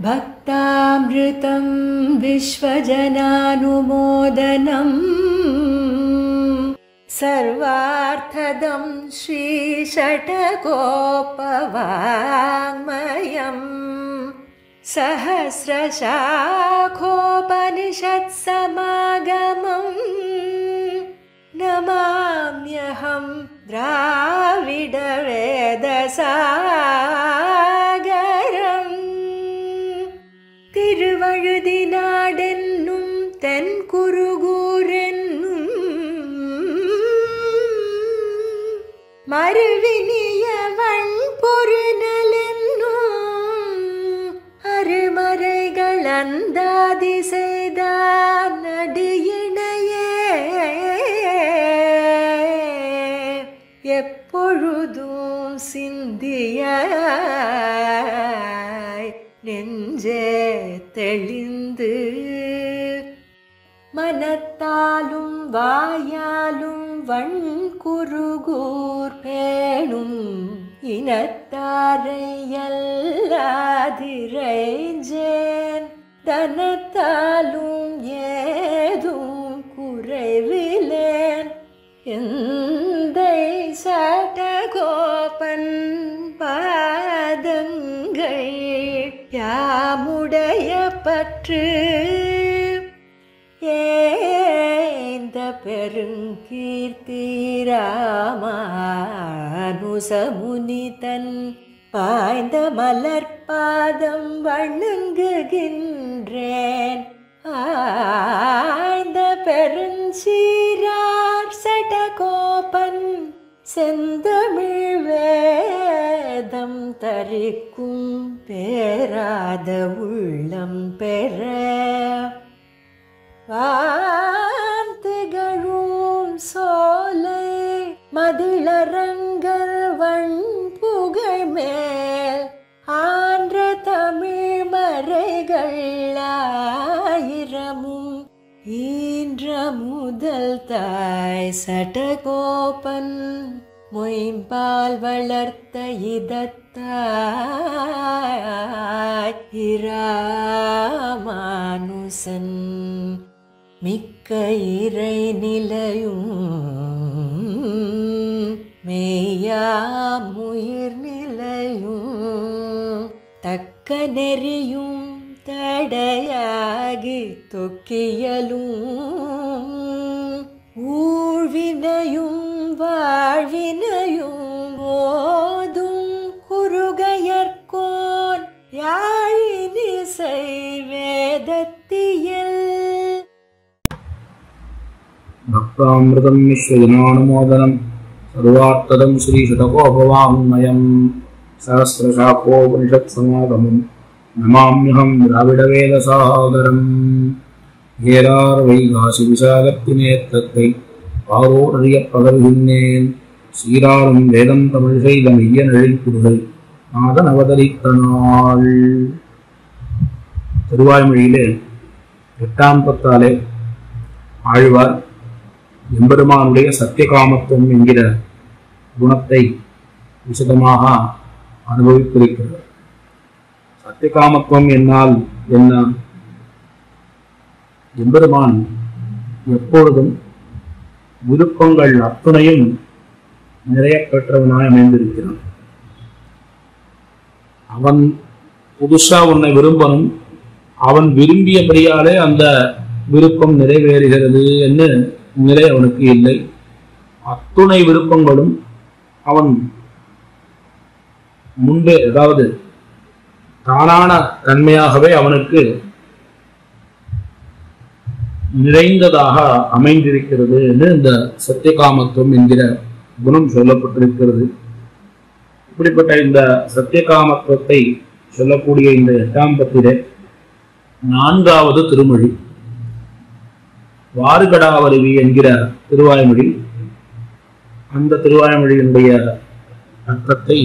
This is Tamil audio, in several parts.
भक्तामृतं विश्वजनानुमोदनम् सर्वार्थदं श्रीषट्कोपवाङ्मयम् सहस्रशाखोपनिषत्समागमम् नमाम्यहं द्राविडवेदसागरम् திருவழுதினாடென்னும் தென்குருகூரென்னும் மறுவினியவன் பொருநலென்னும் அருமறைகள் அந்தாதி செய்தான் நடியினையே எப்பொழுதும் சிந்தியாய் நெஞ்சே தெளிந்து மனத்தாலும் வாயாலும் வண்குருகூர் பேணும் இனத்தாரை அல்லாதிரைஞ்சேன் தனத்தாலும் ஏதும் குறைவிலேன் எந்தை சடகோபன் பாதங்கள் யாமுடைய பற்று ஏந்த பெருங்கீர்த்தி ராமானுசமுனிதன் பாய்ந்த மலர்பாதம் வணங்குகின்றேன் ஆய்ந்த பெருஞ்சீரார் சடகோபன் செந்தமிழ் வேதம் தரிக்கும் பேராத உள்ளம் பெற வார்த்தைகளும் சோலை மதிளரங்கர் வண்புகழ் மேல் ஆன்ற தமிழ் மறைகள் ஆயிரமும் ஈன்ற முதல் தாய் சடகோபன் மொயம்பால் வளர்த்த இதத்தாய் இராமானுசன் மிக்க இறை நிலையும் மெய்யாமுயிர் நிலையும் தக்க நெறியும் தடையாகி தொக்கியலும் ஊழ்வினையும் வாழ்வினையும் ஓதும் குருகையர்கோன் யாழினிசை வேதத்தியல் பக்தாமிருதம் விஸ்வஜனானுமோதனம் சர்வார்த்ததம் ஸ்ரீஷடகோபவாங்மயம் சஹஸ்ரசாக்கோபனிஷத்சமாகமம் நமாம்யஹம் திராவிடவேதசாகரம் ஏரார் வைகாசி விசாகத்தினேத்தத்தை பாரோடறியப் பகர்கின்றேன் சீராரும் வேதம் தமிழ் செய்த மெய்ய நெழில்குறுகை நாதன் அவதரித்த நாள். திருவாய்மொழியிலே 8ஆம் பத்தாலே ஆழ்வார் எம்பெருமானுடைய சத்தியகாமத்துவம் என்கிற குணத்தை விசதமாக அனுபவித்திருக்கிறார். சத்தியகாமத்துவம் என்னால் என்ன? எம்பெருமான் எப்பொழுதும் விருப்பங்கள் அத்துணையும் நிறைய பெற்றவனாய் அமைந்திருக்கிறான். அவன் புதுசா உன்னை விரும்பணும், அவன் விரும்பியபடியாலே அந்த விருப்பம் நிறைவேறுகிறது என்று நிலை அவனுக்கு இல்லை. அத்துணை விருப்பங்களும் அவன் முன்பே, அதாவது தானான தன்மையாகவே அவனுக்கு நிறைந்ததாக அமைந்திருக்கிறது என்று இந்த சத்தியகாமத்துவம் என்கிற குணம் சொல்லப்பட்டிருக்கிறது. இப்படிப்பட்ட இந்த சத்தியகாமத்துவத்தை சொல்லக்கூடிய இந்த 8ஆம் பத்திலே 4வது திருமொழி வாறுகடாவருவி என்கிற திருவாய்மொழி. அந்த திருவாய்மொழியினுடைய அர்த்தத்தை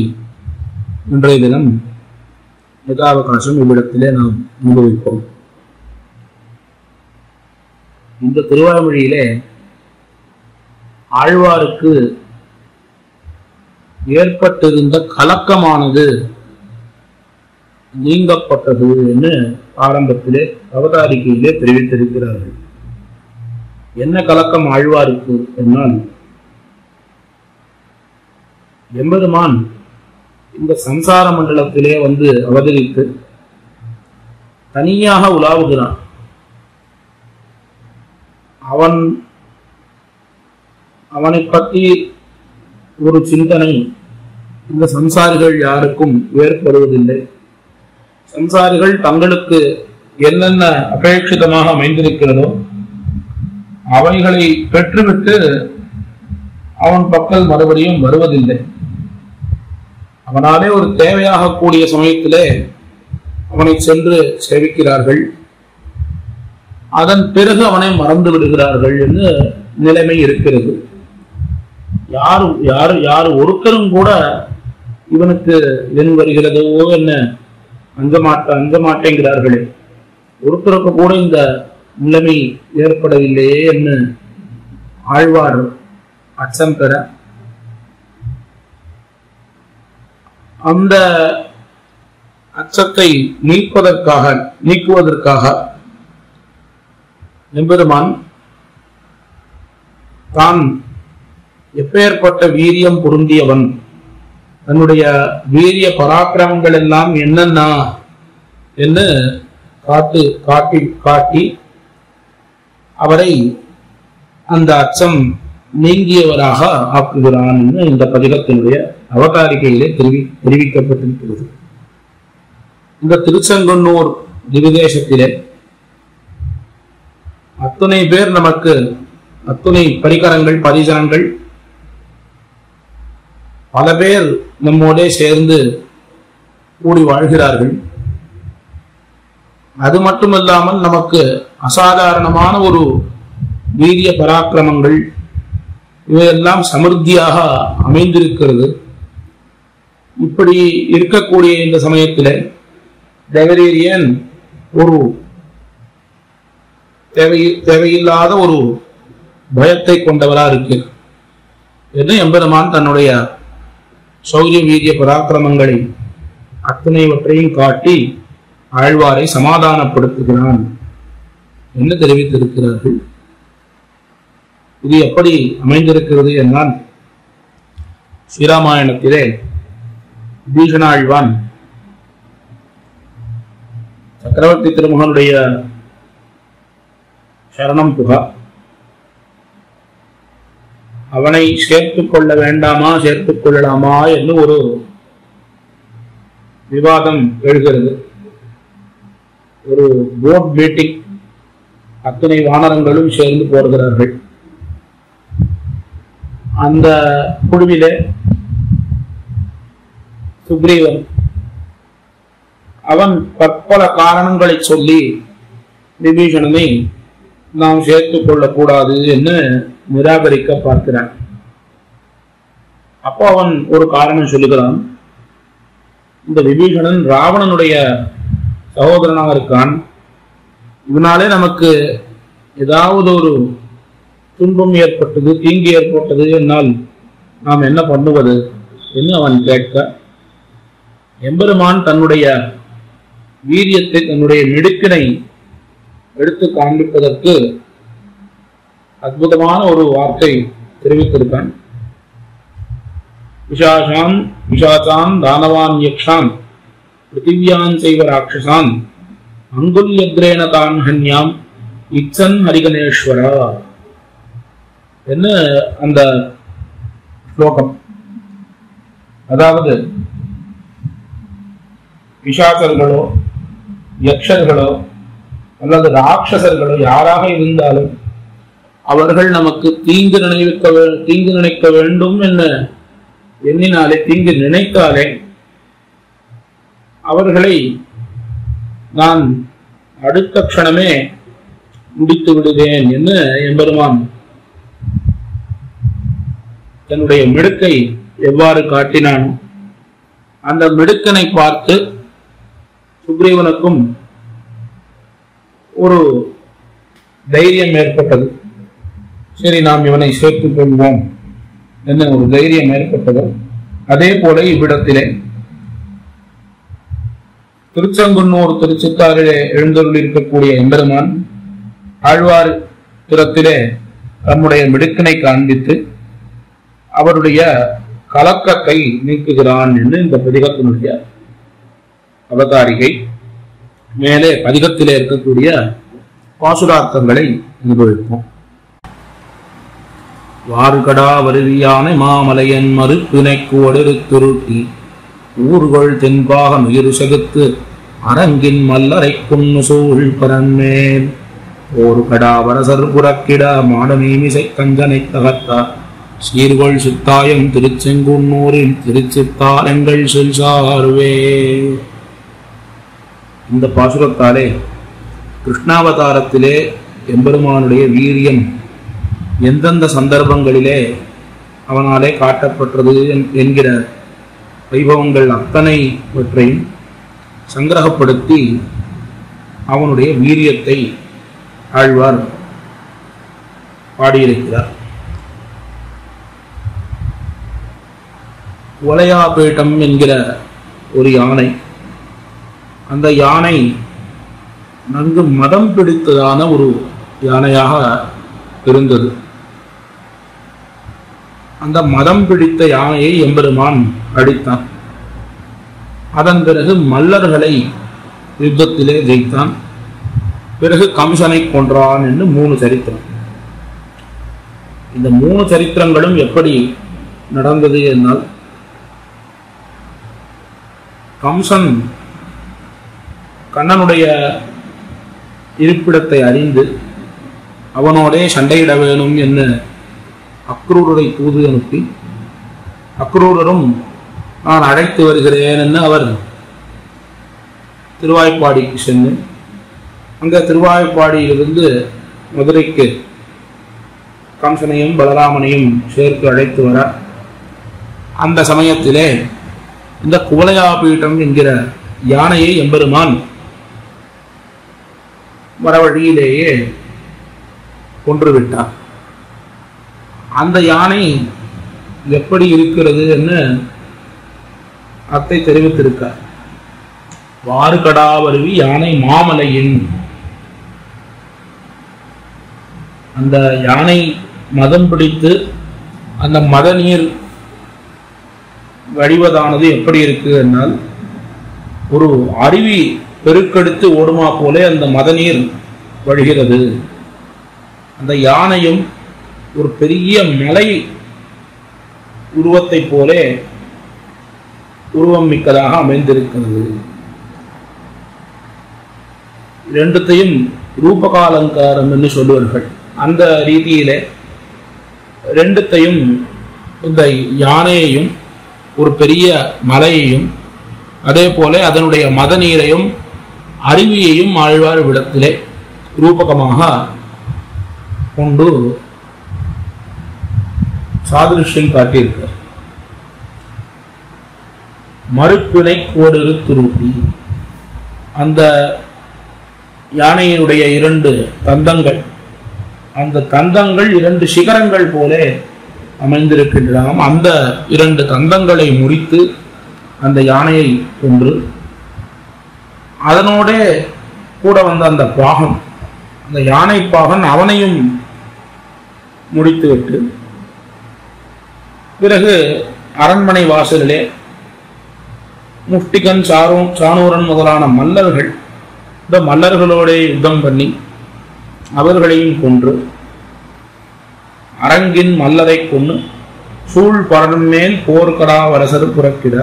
இன்றைய தினம் யதாவகாசம் இவ்விடத்திலே நாம் அனுபவிப்போம். இந்த திருவாய்மொழியிலே ஆழ்வாருக்கு ஏற்பட்டிருந்த கலக்கமானது நீங்கப்பட்டது என்று ஆரம்பத்திலே அவதாரிகையிலே தெரிவித்திருக்கிறார்கள். என்ன கலக்கம் ஆழ்வாருக்கு என்னால், எம்பெருமான் இந்த சம்சார மண்டலத்திலே வந்து அவதரித்து தனியாக உலாவுகிறான். அவனை பற்றி ஒரு சிந்தனை இந்த சம்சாரிகள் யாருக்கும் ஏற்படுவதில்லை. சம்சாரிகள் தங்களுக்கு என்னென்ன அபேட்சிதமாக அமைந்திருக்கிறதோ அவைகளை பெற்றுவிட்டு அவன் பக்கம் மறுபடியும் வருவதில்லை. அவனாலே ஒரு தேவையாக கூடிய சமயத்திலே அவனை சென்று சேவிக்கிறார்கள், அதன் பிறகு அவனை மறந்து விடுகிறார்கள் என்று நிலைமை இருக்கிறது. யாரு ஒருத்தரும் கூட இவனுக்கு என் வருகிறதோ என்ன அஞ்ச மாட்டேங்கிறார்களே, ஒருத்தருக்கு கூட இந்த நிலைமை ஏற்படவில்லையே என்று ஆழ்வார் அச்சம் பெற, அந்த அச்சத்தை நீக்குவதற்காக எம்பெருமான் தான் எப்பேற்பட்ட வீரியம் பொருந்தியவன், தன்னுடைய வீரிய பராக்கிரமங்கள் எல்லாம் என்னென்ன என்று காட்டி அவரை அந்த அச்சம் நீங்கியவராக ஆக்குகிறான் என்று இந்த பதிகத்தினுடைய அவதாரிகையிலே தெரிவிக்கப்பட்டிருக்கிறது. இந்த திருச்செங்கண்ணூர் திவிதேசத்திலே அத்துணை பேர் நமக்கு அத்துணை பரிகரங்கள் பரிசனங்கள் பல பேர் நம்மோடே சேர்ந்து கூடி வாழ்கிறார்கள். அது மட்டுமல்லாமல் நமக்கு அசாதாரணமான ஒரு வீரிய பராக்கிரமங்கள் இவையெல்லாம் சமிருத்தியாக அமைந்திருக்கிறது. இப்படி இருக்கக்கூடிய இந்த சமயத்தில் தேவரீரியன் ஒரு தேவையில்லாத ஒரு பயத்தை கொண்டவரா இருக்கு என்று எம்பெருமான் தன்னுடைய சௌரிய வீரிய பராக்கிரமங்களை அத்தனைவற்றையும் காட்டி ஆழ்வாரை சமாதானப்படுத்துகிறான் என்று தெரிவித்திருக்கிறார்கள். இது எப்படி அமைந்திருக்கிறது என்றால், ஸ்ரீராமாயணத்திலே விபீஷணாழ்வான் சக்கரவர்த்தி திருமகனுடைய சரணம் புகா, அவனை சேர்த்துக் கொள்ள வேண்டாமா சேர்த்துக் கொள்ளலாமா என்று ஒரு விவாதம் எழுகிறது. ஒரு போர்ட் மீட்டிங், அத்தனை வானரங்களும் சேர்ந்து போடுகிறார்கள். அந்த குழுவிலே சுக்ரீவன் அவன் பற்பல காரணங்களை சொல்லி விபீஷணனை நாம் சேர்த்துக் கொள்ளக்கூடாது என்று நிராகரிக்க பார்க்கிறான். அப்போ அவன் ஒரு காரணம் சொல்லுகிறான். இந்த விபீஷணன் ராவணனுடைய சகோதரனாக இருக்கான், இதனாலே நமக்கு ஏதாவது ஒரு துன்பம் ஏற்பட்டது தீங்கு ஏற்பட்டது என்னால் நாம் என்ன பண்ணுவது என்று அவன் கேட்க, எம்பெருமான் தன்னுடைய வீரியத்தை தன்னுடைய மிடுக்கினை எடுத்து காண்பிப்பதற்கு அற்புதமான ஒரு வார்த்தை தெரிவித்திருக்கான். விஷாசான் தானவான் யக்ஷான் பிருத்திவியான் செய்வ ராட்சசான் அங்குல்யக்ரேண தான் ஹன்யாம் இச்சன் ஹரிகணேஸ்வரா என்ன அந்த ஸ்லோகம். அதாவது பிசாசர்களோ யக்ஷர்களோ அல்லது ராட்சசர்களோ யாராக இருந்தாலும் அவர்கள் நமக்கு தீங்கு நினைக்க வேண்டும் என்று எண்ணினாலே, தீங்கு நினைத்தாலே அவர்களை நான் அடுத்த க்ஷணமே முடித்து விடுவேன் என்று எம்பெருமான் தன்னுடைய மிடுக்கை எவ்வாறு காட்டினான், அந்த மிடுக்கனை பார்த்து சுக்ரீவனுக்கும் ஒரு தைரியம் ஏற்பட்டது. சரி, நாம் இவனை சேர்த்துக் கொள்வோம் என்ன ஒரு தைரியம் ஏற்பட்டது. அதே போல இவ்விடத்திலே திருச்செங்குன்னூர் திருச்சித்தாரிலே எழுந்தருள் இருக்கக்கூடிய எம்பெருமான் ஆழ்வார் புறத்திலே தம்முடைய மிடுக்கினை காண்பித்து அவருடைய கலக்கத்தை நீக்குகிறான் என்று இந்த பதிகத்தினுடைய அவதாரிகை. மேலே பதிகத்திலே இருக்கக்கூடிய பாசுரார்த்தங்களை அனுபவிப்போம். வார்கடா வருவியான மாமலையன் மறுப்பினைக்கு ஒடெருத்துருட்டி ஊர்கள் தென்பாக மிகிரு செகுத்து அரங்கின் மல்லரை குன்னு சூழ் பரன்மேல் ஒரு கடா வரசர் புறக்கிட மாடமீமிசை கஞ்சனை தகர்த்தார் சீர்கொள் சித்தாயம் திருச்செங்குன்னூரில் திருச்சித்தாரங்கள் செல்சார்வே. இந்த பாசுரத்தாலே கிருஷ்ணாவதாரத்திலே எம்பெருமானுடைய வீரியம் எந்தெந்த சந்தர்ப்பங்களிலே அவனாலே காட்டப்பட்டது என்கிற வைபவங்கள் அத்தனைவற்றையும் சங்கிரகப்படுத்தி அவனுடைய வீரியத்தை ஆழ்வார் பாடியிருக்கிறார். வளையாபீட்டம் என்கிற ஒரு யானை, அந்த யானை நன்கு மதம் பிடித்ததான ஒரு யானையாக இருந்தது. அந்த மதம் பிடித்த யானையை எம்பெருமான் அடித்தான். அதன் பிறகு மல்லர்களை யுத்தத்திலே ஜெயித்தான். பிறகு கம்சனை கொன்றான் என்று 3 சரித்திரம். இந்த 3 சரித்திரங்களும் எப்படி நடந்தது என்றால், கம்சன் கண்ணனுடைய இருப்பிடத்தை அறிந்து அவனோடே சண்டையிட வேணும் என்று அக்ரூரரை தூது அனுப்பி, அக்ரூரரும் நான் அழைத்து வருகிறேன் என்று அவர் திருவாய்ப்பாடிக்கு சென்று அங்கே திருவாய்ப்பாடியிலிருந்து மதுரைக்கு கம்சனையும் பலராமனையும் சேர்த்து அழைத்து வர, அந்த சமயத்திலே இந்த குவளையாபீட்டம் என்கிற யானையை எம்பெருமான் வரவழியிலேயே கொன்றுவிட்டார். அந்த யானை எப்படி இருக்கிறது என்று அத்தை தெரிவித்திருக்கார். வார்கடாவருவி யானை மாமலையின், அந்த யானை மதம் பிடித்து அந்த மத நீர் வடிவதானது எப்படி இருக்கு என்றால், ஒரு அருவி பெருக்கெடுத்து ஓடுமா போலே அந்த மத நீர் வழிகிறது. அந்த யானையும் ஒரு பெரிய மலை உருவத்தை போலே உருவம் மிக்கதாக அமைந்திருக்கிறது. இரண்டுத்தையும் ரூபகாலங்காரம் என்று சொல்லுவார்கள். அந்த ரீதியிலே ரெண்டுத்தையும், இந்த யானையையும் ஒரு பெரிய மலையையும் அதே போல அதனுடைய மத நீரையும் அருவியையும் ஆழ்வார் விடத்திலே ரூபகமாக கொண்டு சாதிருஷ்யம் காட்டியிருக்கிறார். மறுப்பினை கோடரு துருட்டி, அந்த யானையினுடைய 2 தந்தங்கள், அந்த தந்தங்கள் 2 சிகரங்கள் போலே அமைந்திருக்கின்றன. அந்த 2 தந்தங்களை முறித்து அந்த யானையை கொன்று, அதனோட கூட வந்த அந்த பாகன், அந்த யானை பாகன் அவனையும் முடித்துவிட்டு, பிறகு அரண்மனை வாசலிலே முஷ்டிகன் சானூரன் முதலான மல்லர்கள், இந்த மல்லர்களோட யுத்தம் பண்ணி அவர்களையும் கொன்று, அரங்கின் மல்லரை கொண்டு சூழ் பரன்மேல் போர்க்கடா வரசர் புறக்கிட.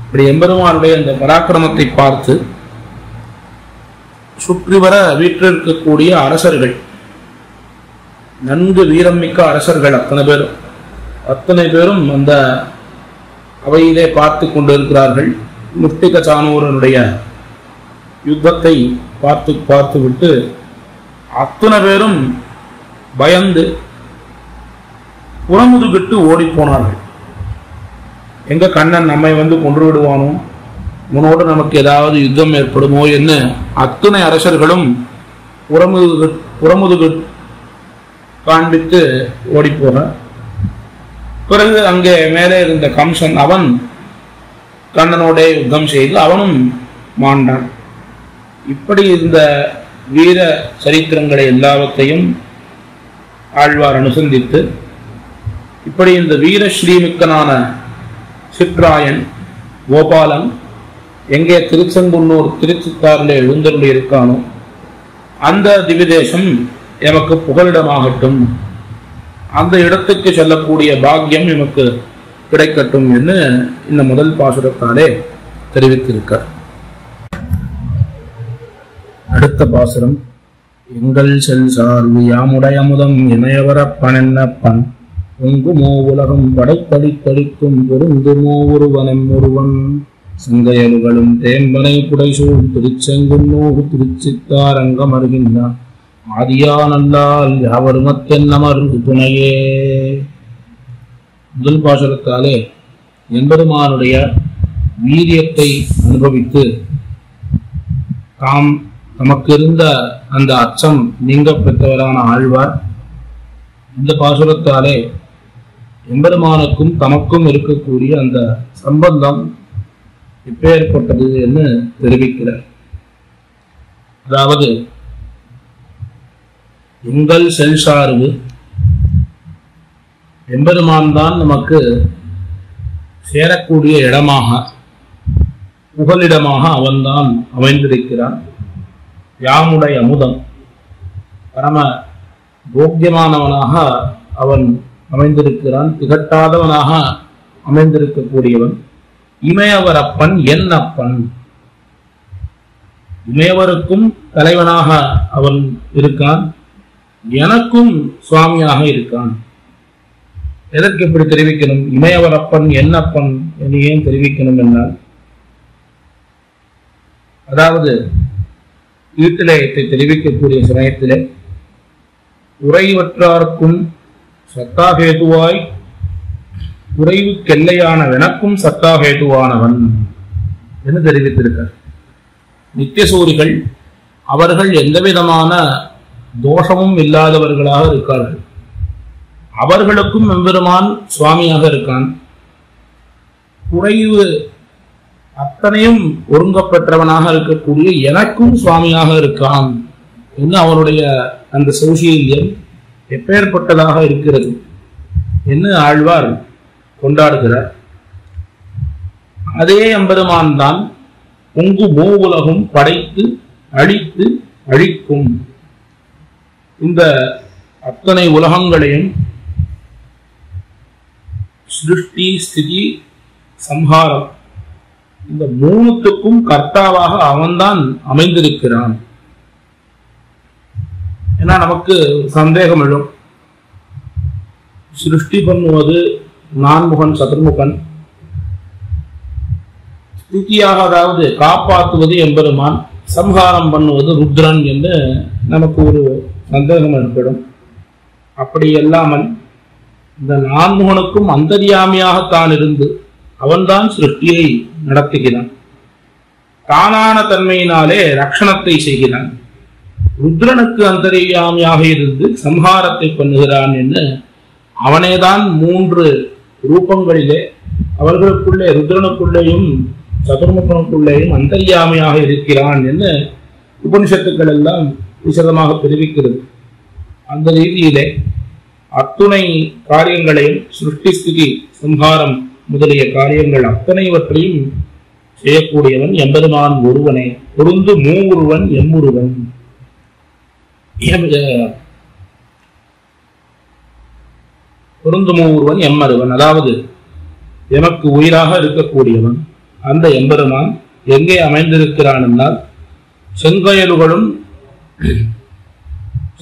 இப்படி எம்பெருமானுடைய அந்த பராக்கிரமத்தை பார்த்து சுற்றி வர வீற்றிருக்கக்கூடிய அரசர்கள், நன்கு வீரமிக்க அரசர்கள் அத்தனை பேரும் அந்த அவையிலே பார்த்து கொண்டிருக்கிறார்கள். முஷ்டிக சானூரனுடைய யுத்தத்தை பார்த்து விட்டு அத்தனை பேரும் பயந்து புறமுதுகிட்டு ஓடி போனார்கள். எங்க கண்ணன் நம்மை வந்து கொன்று விடுவானோ, உன்னோடு நமக்கு ஏதாவது யுத்தம் ஏற்படுமோ என்று அத்தனை அரசர்களும் புறமுதுகு காண்பித்து ஓடிப்போன. பிறகு அங்கே மேலே இருந்த கம்சன் அவன் கண்ணனோட யுத்தம் செய்து அவனும் மாண்டான். இப்படி இந்த வீர சரித்திரங்களை எல்லாவற்றையும் ஆழ்வார் அனுசந்தித்து இப்படி இந்த வீர ஸ்ரீமிக்கனான சிற்றாயன் கோபாலன் எங்கே திருச்செங்குன்னூர் திருச்சித்தாரில் எழுந்தருளி இருக்கானோ அந்த திவிதேசம் எமக்கு புகலிடமாகட்டும், அந்த இடத்துக்கு செல்லக்கூடிய பாக்கியம் எமக்கு கிடைக்கட்டும் என்று இந்த முதல் பாசுரத்தாலே தெரிவித்திருக்கார். அடுத்த பாசுரம், எங்கள் செல் சார்பு யாமுடைய முதம் இணையவரப்பன் என்னப்பன் பொங்குமோ உலகம் படைத்தளித்தளிக்கும் பொருந்துமோ ஒருவனம் ஒருவன் சங்கையல்களும் தேம்பனை புடைசூழ் திருச்செங்குன்னூர் திருச்சித்தாரங்கம் அருகின்றான் ஆதியா நல்லால் யாவருமத்தென்னமர் துணையே. முதல் பாசுரத்தாலே எம்பெருமானுடைய வீரியத்தை அனுபவித்து தமக்கு இருந்த அந்த அச்சம் நீங்க பெற்றவரான ஆழ்வார் இந்த பாசுரத்தாலே எம்பெருமானுக்கும் தமக்கும் இருக்கக்கூடிய அந்த சம்பந்தம் எப்பேற்பட்டது என்று தெரிவிக்கிறார். அதாவது எங்கள் செல் சார்பு எம்பெருமான் தான் நமக்கு சேரக்கூடிய இடமாக புகலிடமாக அவன்தான் அமைந்திருக்கிறான். யாமுடைய அமுதம் பரம போக்கியமானவனாக அவன் அமைந்திருக்கிறான், திகட்டாதவனாக அமைந்திருக்கக்கூடியவன். இமையவர் அப்பன் என் அப்பன், இமையவருக்கும் தலைவனாக அவன் இருக்கான், எனக்கும் சுவாமியாக இருக்கான். எதற்கு இப்படி தெரிவிக்கணும்? இமையவர் அப்பன் என் அப்பன் என்று ஏன் தெரிவிக்கணும் என்றால், அதாவது ஈட்டிலயத்தை தெரிவிக்கக்கூடிய சமயத்திலே உறைவற்றார்க்கும் சத்தாகேதுவாய் உறைவுக்கெல்லையான எனக்கும் சத்தாகேதுவானவன் என்று தெரிவித்திருக்கார். நித்தியசூரிகள் அவர்கள் எந்தவிதமான தோஷமும் இல்லாதவர்களாக இருக்கார்கள். அவர்களுக்கும் எம்பெருமான் சுவாமியாக இருக்கான். குறைவு அத்தனையும் ஒருங்கப்பெற்றவனாக இருக்கக்கூடிய எனக்கும் சுவாமியாக இருக்கான் என்று அவனுடைய அந்த சௌசீல்யம் எப்பேற்பட்டதாக இருக்கிறது என்று ஆழ்வார் கொண்டாடுகிறார். அதே எம்பெருமான் தான் பொங்கு மூவுலகும் படைத்து அழித்து அழிக்கும். இந்த அத்தனை உலகங்களையும் சிருஷ்டி ஸ்திதி சம்ஹாரம் இந்த மூணுத்துக்கும் கர்த்தாவாக அவன்தான் அமைந்திருக்கிறான். ஏன்னா நமக்கு சந்தேகம் எழும், சிருஷ்டி பண்ணுவது நான்முகன் சதுர்முகன், ஸ்திதியாக அதாவது காப்பாற்றுவது எம்பெருமான், சம்ஹாரம் பண்ணுவது ருத்ரன் என்று நமக்கு ஒரு சந்தேகம் ஏற்படும். அப்படி இல்லாமல் இந்த நான்முகனுக்கும் அந்தர்யாமியாகத்தான் இருந்து அவன்தான் சிருஷ்டியை நடத்துகிறான். தானான தன்மையினாலே ரட்சணத்தை செய்கிறான். ருத்ரனுக்கு அந்தர்யாமியாக இருந்து சம்ஹாரத்தை பண்ணுகிறான் என்று அவனேதான் 3 ரூபங்களிலே அவர்களுக்குள்ளே ருத்ரனுக்குள்ளேயும் சதுர்முகனுக்குள்ளேயும் அந்தர்யாமியாக இருக்கிறான் என்று உபனிஷத்துக்கள் எல்லாம் விசதமாக தெரிவிக்கிறது. அந்த ரீதியிலே அத்துணை காரியங்களையும் சிருஷ்டி ஸ்திதி சம்ஹாரம் முதலிய காரியங்கள் அத்தனைவற்றையும் செய்யக்கூடியவன் எம்பெருமான் ஒருவனே. பொருந்து மூவுருவன் எம்முருவன். பொருந்து மூவுருவன் எம்மருவன், அதாவது எமக்கு உயிராக இருக்கக்கூடியவன் அந்த எம்பெருமான் எங்கே அமைந்திருக்கிறான் என்றால்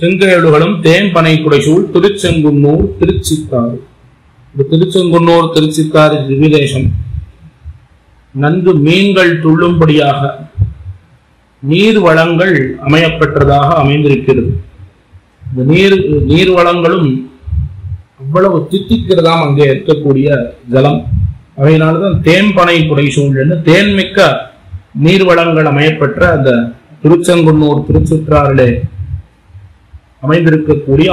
செங்கையலுகளும் தேன்பனை குடைசூழ் திருச்செங்குன்னூர் திருச்சித்தாறு. இந்த திருச்செங்குன்னூர் திருச்சித்தாறு திவிதேசம் நன்கு மீன்கள் துள்ளும்படியாக நீர் வளங்கள் அமையப்பெற்றதாக அமைந்திருக்கிறது. இந்த நீர் வளங்களும் அவ்வளவு தித்திக்கிறதாம் அங்கே இருக்கக்கூடிய ஜலம். அவையினால்தான் தேன்பனை குடைசூழ் என்று தேன்மிக்க நீர்வளங்கள் அமையப்பெற்ற அந்த திருச்செங்குன்னூர் திருச்சிற்றாறிலே அமைந்திருக்கக்கூடிய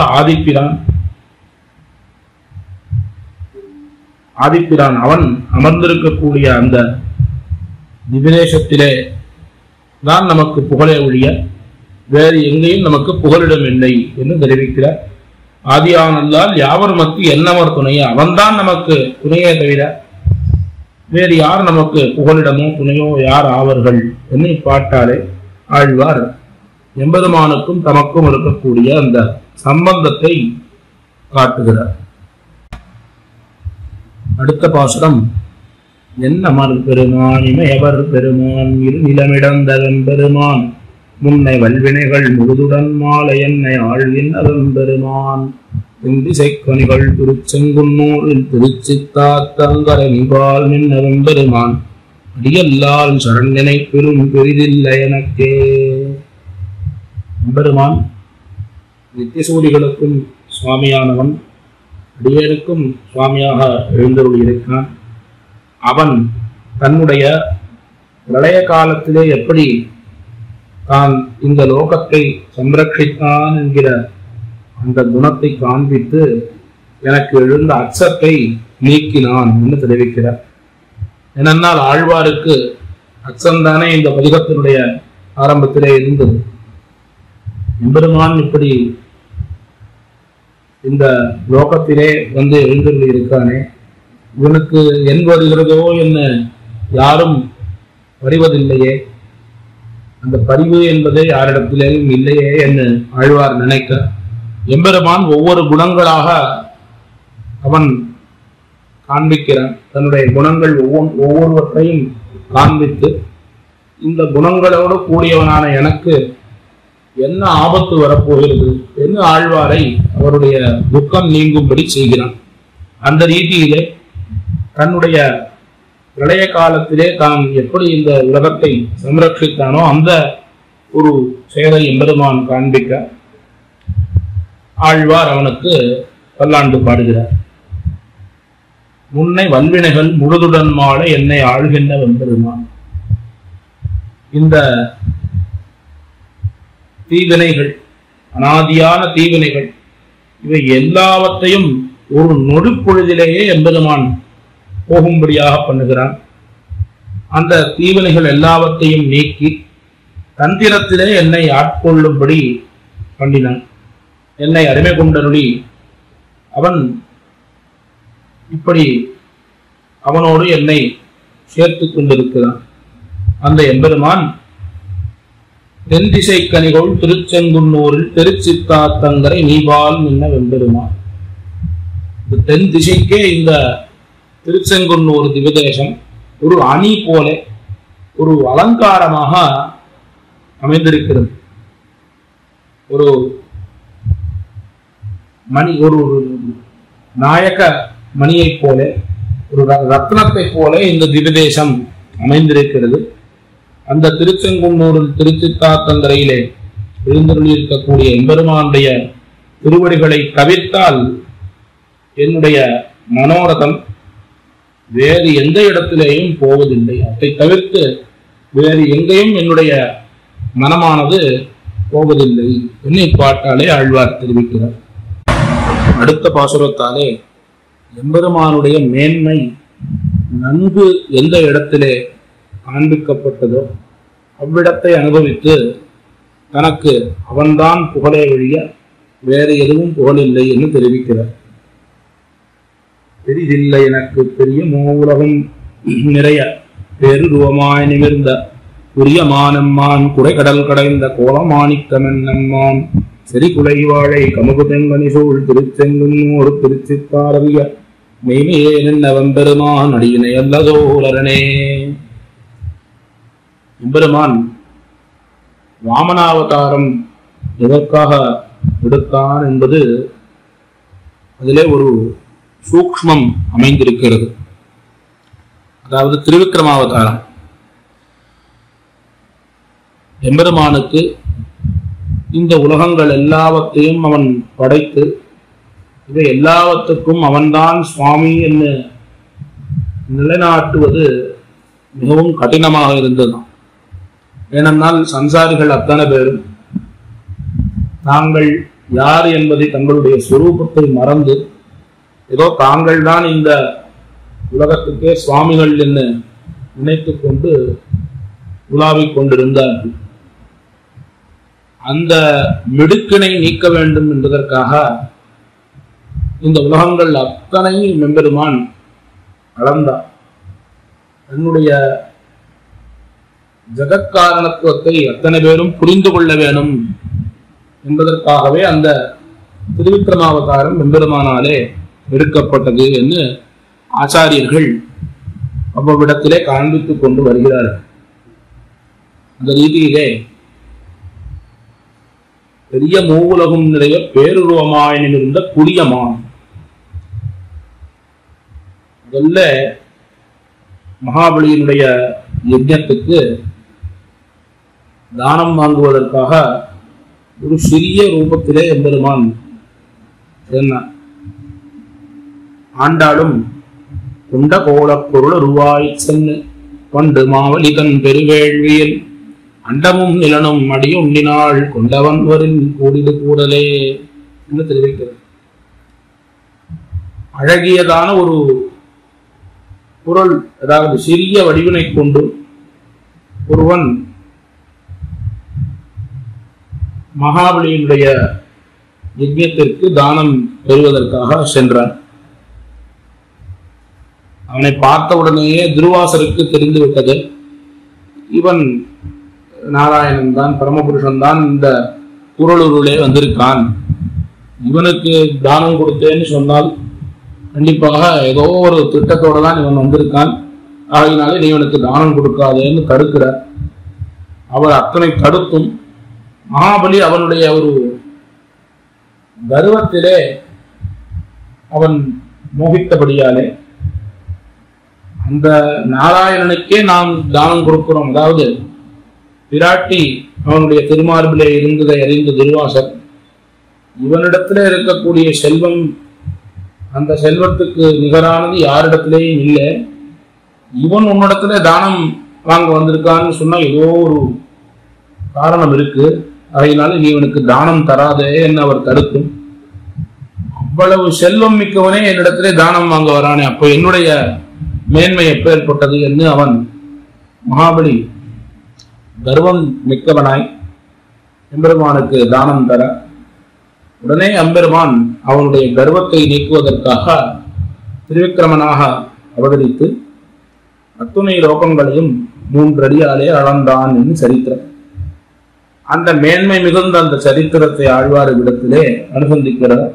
ஆதிப்பிரான் அவன் அமர்ந்திருக்கக்கூடிய அந்த திவிதேசத்திலே தான் நமக்கு புகழே ஒழிய வேறு எங்கேயும் நமக்கு புகலிடம் இல்லை என்று தெரிவிக்கிறார். ஆதியானல்லால் யாவர் மத்து என்னவர் துணையோ, அவன்தான் நமக்கு துணையே தவிர வேறு யார் நமக்கு புகலிடமோ துணையோ யார் ஆவர்கள் என்று பாட்டாலே ஆழ்வார் எம்பெருமானுக்கும் தமக்கும் இருக்கக்கூடிய அந்த சம்பந்தத்தை காட்டுகிறார். அடுத்த பாசுரம், என்னமர் பெருமான் இமையவர் பெருமான் இரு நிலமிடந்தவன் பெருமான் முன்னை வல்வினைகள் முழுதுடன் மாலை என்னை ஆழ்கின்றவன் பெருமான் திசைக்கனிகள் திருச்செங்குன்னூரில் திருச்சித்தாத்தங்கரை நிபால் நின்றவன் பெருமான் அடியல்லால் சரண்யனை பெரும் பெரிதில்லை எனக்கே. பெருமான் நித்தியசூரிகளுக்கும் சுவாமியானவன், அடியேனுக்கும் சுவாமியாக எழுந்தருள் இருக்கிறான். அவன் தன்னுடைய பிரளய காலத்திலே எப்படி தான் இந்த லோகத்தை சம்ரட்சித்தான் என்கிற அந்த குணத்தை காண்பித்து எனக்கு எழுந்த அச்சத்தை நீக்கினான் என்று தெரிவிக்கிறார். ஏனென்றால் ஆழ்வாருக்கு அச்சம்தானே இந்த பதிகத்தினுடைய ஆரம்பத்திலே இருந்தது. எம்பெருமான் இப்படி இந்த லோகத்திலே வந்து எழுந்துள்ள இருக்கானே, இவனுக்கு என் வருகிறதோ என்ன யாரும் வருவதில்லையே, அந்த பரிவு என்பதே யாரிடத்திலேயும் இல்லையே என்று ஆழ்வார் நினைக்க, எம்பெருமான் ஒவ்வொரு குணங்களாக அவன் காண்பிக்கிறான். தன்னுடைய குணங்கள் ஒவ்வொருவற்றையும் காண்பித்து இந்த குணங்களோடு கூடியவனான எனக்கு என்ன ஆபத்து வரப்போகிறது என்று ஆழ்வாரை அவருடைய துக்கம் நீங்கும்படி செய்கிறான். அந்த ரீதியிலே தன்னுடைய பிரளய காலத்திலே தான் எப்படி இந்த உலகத்தை சம்ரட்சித்தானோ அந்த ஒரு செயலை எம்பெருமான் காண்பிக்க ஆழ்வார் அவனுக்கு பல்லாண்டு பாடுகிறார். முன்னை வல்வினைகள் முழுதுடன் மாள என்னை ஆழ்கின்ற வெம்பெருமான். இந்த தீவினைகள், அனாதியான தீவினைகள், இவை எல்லாவற்றையும் ஒரு நொடிப்பொழுதிலேயே எம்பெருமான் போகும்படியாக பண்ணுகிறான். அந்த தீவினைகள் எல்லாவற்றையும் நீக்கி தந்திரத்திலே என்னை ஆட்கொள்ளும்படி பண்ணினான். என்னை அடிமை கொண்டருளி அவன் இப்படி அவனோடு என்னை சேர்த்து கொண்டிருக்கிறான். அந்த எம்பெருமான் தென் திசை கனிகோள் திருச்செங்குன்னூரில் திருச்சித்தாத்தங்கரை நீபால் நின்ன வெம்பெருமான். இந்த தென் திசைக்கே இந்த திருச்செங்குன்னூர் திவிதேசம் ஒரு அணி போல ஒரு அலங்காரமாக அமைந்திருக்கிறது. ஒரு மணி, ஒரு நாயக மணியை போல, ஒரு ரத்னத்தை போல இந்த திவிதேசம் அமைந்திருக்கிறது. அந்த திருச்செங்குன்னூரில் திருச்சித்தாத்தங்கரையிலே எழுந்தருளி இருக்கக்கூடிய எம்பெருமானுடைய திருவடிகளை தவிர்த்தால் என்னுடைய மனோரதம் வேறு எந்த இடத்திலேயும் போவதில்லை. அதை தவிர்த்து வேறு எங்கேயும் என்னுடைய மனமானது போவதில்லை என்று பாட்டாலே ஆழ்வார் தெரிவிக்கிறார். அடுத்த பாசுரத்தாலே எம்பெருமானுடைய மேன்மை நன்கு எந்த இடத்திலே காண்பிக்கப்பட்டதோ அவ்விடத்தை அனுபவித்து தனக்கு அவன்தான் புகழே ஒழிய வேறு எதுவும் புகழில்லை என்று தெரிவிக்கிறார். பெரிதில்லை எனக்கு பெரிய மூலகம் நிறைய பெருருவமாய் நிமிர்ந்த புரியமானம்மான் குறைகடல் கடைந்த கோலமாணிக்கமென்னம்மான் செறி குலை வாழை கமுகுதெங்கனி சூழ் திருச்செங்குன்னூர் திருச்சித்தாரவிய மெய்மையே நின்ன வெம்பெருமான் அடியினை அல்லதோரனே. எம்பெருமான் வாமனாவதாரம் எதற்காக எடுத்தான் என்பது அதிலே ஒரு சூக்ஷ்மம் அமைந்திருக்கிறது. அதாவது திருவிக்கிரமாவதாரம் எம்பெருமானுக்கு இந்த உலகங்கள் எல்லாவற்றையும் அவன் படைத்து இவை எல்லாவற்றுக்கும் அவன்தான் சுவாமி என்று நிலைநாட்டுவது மிகவும் கடினமாக இருந்தது. ஏனென்றால் சம்சாரிகள் அத்தனை பேரும் தாங்கள் யார் என்பதை தங்களுடைய சுரூபத்தை மறந்து ஏதோ தாங்கள் தான் இந்த உலகத்துக்கே சுவாமிகள் என்று நினைத்து கொண்டு உலாவிக் கொண்டிருந்தார்கள். அந்த மிடுக்கினை நீக்க வேண்டும் என்பதற்காக இந்த உலகங்கள் அத்தனை மெம்பெருமான் அளந்தார். தன்னுடைய ஜகத்காரணத்துவத்தை அத்தனை பேரும் புரிந்து கொள்ள வேண்டும் என்பதற்காகவே அந்த திருவிக்கிரமாவதாரம் மெம்பெருமானாலே எடுக்கப்பட்டது என்று ஆச்சாரியர்கள் அவ்விடத்திலே காண்பித்துக் கொண்டு வருகிறார்கள். அந்த ரீதியிலே பெரிய மூவுலகும் நிறைய பேருருவமாயினிருந்த புளியமான் முதல்ல மகாபலியினுடைய யஜ்ஞத்துக்கு தானம் வாங்குவதற்காக ஒரு சிறிய ரூபத்திலே எம்பெருமான் சொன்னார். ஆண்டாலும் கொண்ட கோலப் பொருள் ரூபாய் சென்னு கொண்டு மாவலிகன் பெருவேள்வியில் அண்டமும் நிலனும் அடியொண்டினாள் கொண்டவன் வரின் கூடிடு கூடலே என்று தெரிவிக்கிறது. அழகியதான ஒரு பொருள், அதாவது சிறிய வடிவினை கொண்டு ஒருவன் மகாபலியினுடைய யஜ்ஞத்திற்கு தானம் பெறுவதற்காக சென்றான். அவனை பார்த்தவுடனேயே துர்வாசருக்கு தெரிந்துவிட்டது, இவன் நாராயணன் தான், பரமபுருஷன் தான் இந்த குறளுருளே வந்திருக்கான். இவனுக்கு தானம் கொடுத்தேன்னு சொன்னால் கண்டிப்பாக ஏதோ ஒரு திட்டத்தோடு தான் இவன் வந்திருக்கான், ஆகினாலே நீ இவனுக்கு தானம் கொடுக்காதேன்னு தடுக்கிறார். அவர் அத்தனை தடுத்தும் மகாபலி அவனுடைய ஒரு கர்வத்திலே அவன் மோகித்தபடியாலே அந்த நாராயணனுக்கே நாம் தானம் கொடுக்கிறோம், அதாவது பிராட்டி அவனுடைய திருமார்பிலே இருந்ததை அறிந்த துர்வாசர் இவனிடத்திலே இருக்கக்கூடிய செல்வம் அந்த செல்வத்துக்கு நிகரானது யாரிடத்திலேயும் இல்லை, இவன் உன்னிடத்துல தானம் வாங்க வந்திருக்கான்னு சொன்னா ஏதோ ஒரு காரணம் இருக்கு, அதனால நீ இவனுக்கு தானம் தராதே என்று அவர் தடுக்கும். அவ்வளவு செல்வம் மிக்கவனே என்னிடத்திலே தானம் வாங்க வரானே, அப்போ என்னுடைய மேன்மை எப்பேற்பட்டது என்று அவன் மகாபலி கர்வம் மிக்கவனாய் எம்பெருமானுக்கு தானம் தர, உடனே எம்பெருமான் அவனுடைய கர்வத்தை நீக்குவதற்காக திருவிக்கிரமனாக அவதரித்து அத்துணை லோகங்களையும் 3 அடியாலே அளந்தான் என்று சரித்திரம். அந்த மேன்மை மிகுந்த அந்த சரித்திரத்தை ஆழ்வார் விடத்திலே அனுசந்திக்கிறார்.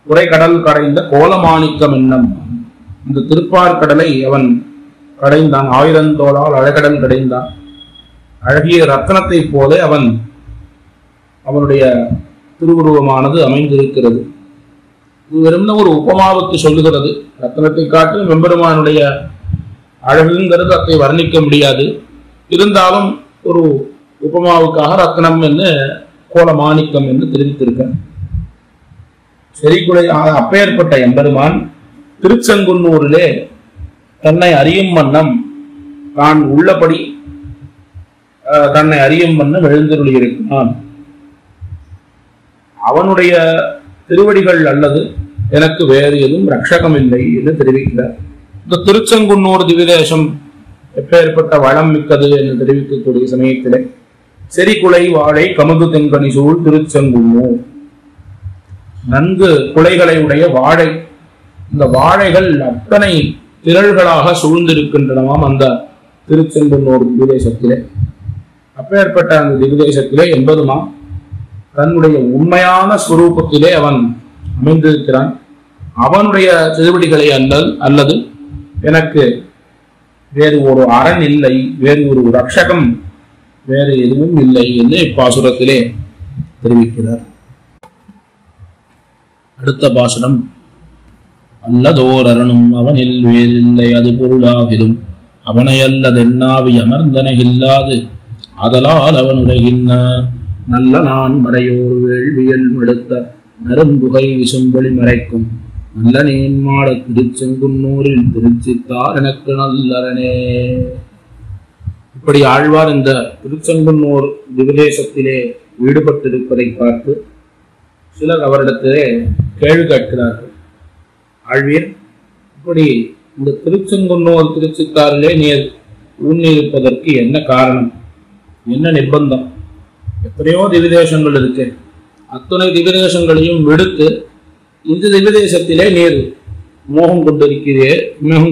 உரைக்கடல் கடைந்த கோலமாணிக்கம் என்னும் இந்த திருப்பார்கடலை அவன் கடைந்தான், 1000 தோளால் அழகடல் கடைந்தான். அழகிய ரத்னத்தை போல அவனுடைய திருவுருவமானது அமைந்திருக்கிறது. இது வெறும் ஒரு உபமாவுக்கு சொல்லுகிறது. ரத்னத்தை காட்டு வெம்பெருமானுடைய அழகுங்கிறது அதை வர்ணிக்க முடியாது, இருந்தாலும் ஒரு உபமாவுக்காக ரத்னம் என்று கோலமாணிக்கம் என்று தெரிவித்திருக்க. செறிகுலை அப்பேற்பட்ட எம்பெருமான் திருச்செங்குன்னூரிலே தன்னை அறியும் வண்ணம் தான் உள்ளபடி தன்னை அறியும் வண்ணம் எழுந்தருளி இருக்கிறான். அவனுடைய திருவடிகள் அல்லது எனக்கு வேறு எதுவும் ரட்சகம் இல்லை என்று தெரிவிக்கிறார். இந்த திருச்செங்குன்னூர் திவிதேசம் எப்பேற்பட்ட வளம் மிக்கது என்று தெரிவிக்கக்கூடிய சமயத்திலே செறிகுலை வாழை கமுகு தென்கனி சூழ் திருச்செங்குன்னூர், நன்கு குலைகளை உடைய வாழை, இந்த வாழைகள் அத்தனை திரள்களாக சூழ்ந்திருக்கின்றனவாம் அந்த திருச்செங்குன்னூர் திவிதேசத்திலே. அப்பேற்பட்ட அந்த திவிதேசத்திலே என்பதுமா தன்னுடைய உண்மையான ஸ்வரூபத்திலே அவன் அமைந்திருக்கிறான். அவனுடைய திருவடிகளை அல்லது எனக்கு வேறு ஒரு அரண் இல்லை, வேறு ஒரு ரட்சகம் வேறு எதுவும் இல்லை என்று இப்பாசுரத்திலே தெரிவிக்கிறார். அடுத்த பாசுரம், அல்லதோர் அரணும் அவனில் வேறில்லை அது பொருளாகிலும் அவனை அல்லதென்னாவி அமர்ந்தனையில்லாது அதலால் அவன் உலகின்ன நல்ல நான் மறையோர் வேள்வியல் எடுத்த நரும்புகை விசும்பொழி மறைக்கும் நல்ல நேன்மாட திருச்செங்குன்னூரில் திருச்சித்தார் எனக்கு நல்லரணே. இப்படி ஆழ்வார் இந்த திருச்செங்குன்னூர் திவிதேசத்திலே ஈடுபட்டிருப்பதை பார்த்து சிலர் அவரிடத்திலே கேள்வி கேட்கிறார்கள். ஆழ்வீர், இப்படி இந்த திருச்செங்குன்னூர் திருச்சித்தாரிலே நீர் ஊன்னிருப்பதற்கு என்ன காரணம், என்ன நிர்பந்தம்? எத்தனையோ திவிதேசங்கள் இருக்கு. அத்தனை திவிதேசங்களையும் விடுத்து இந்த திவிதேசத்திலே நீர் மோகம்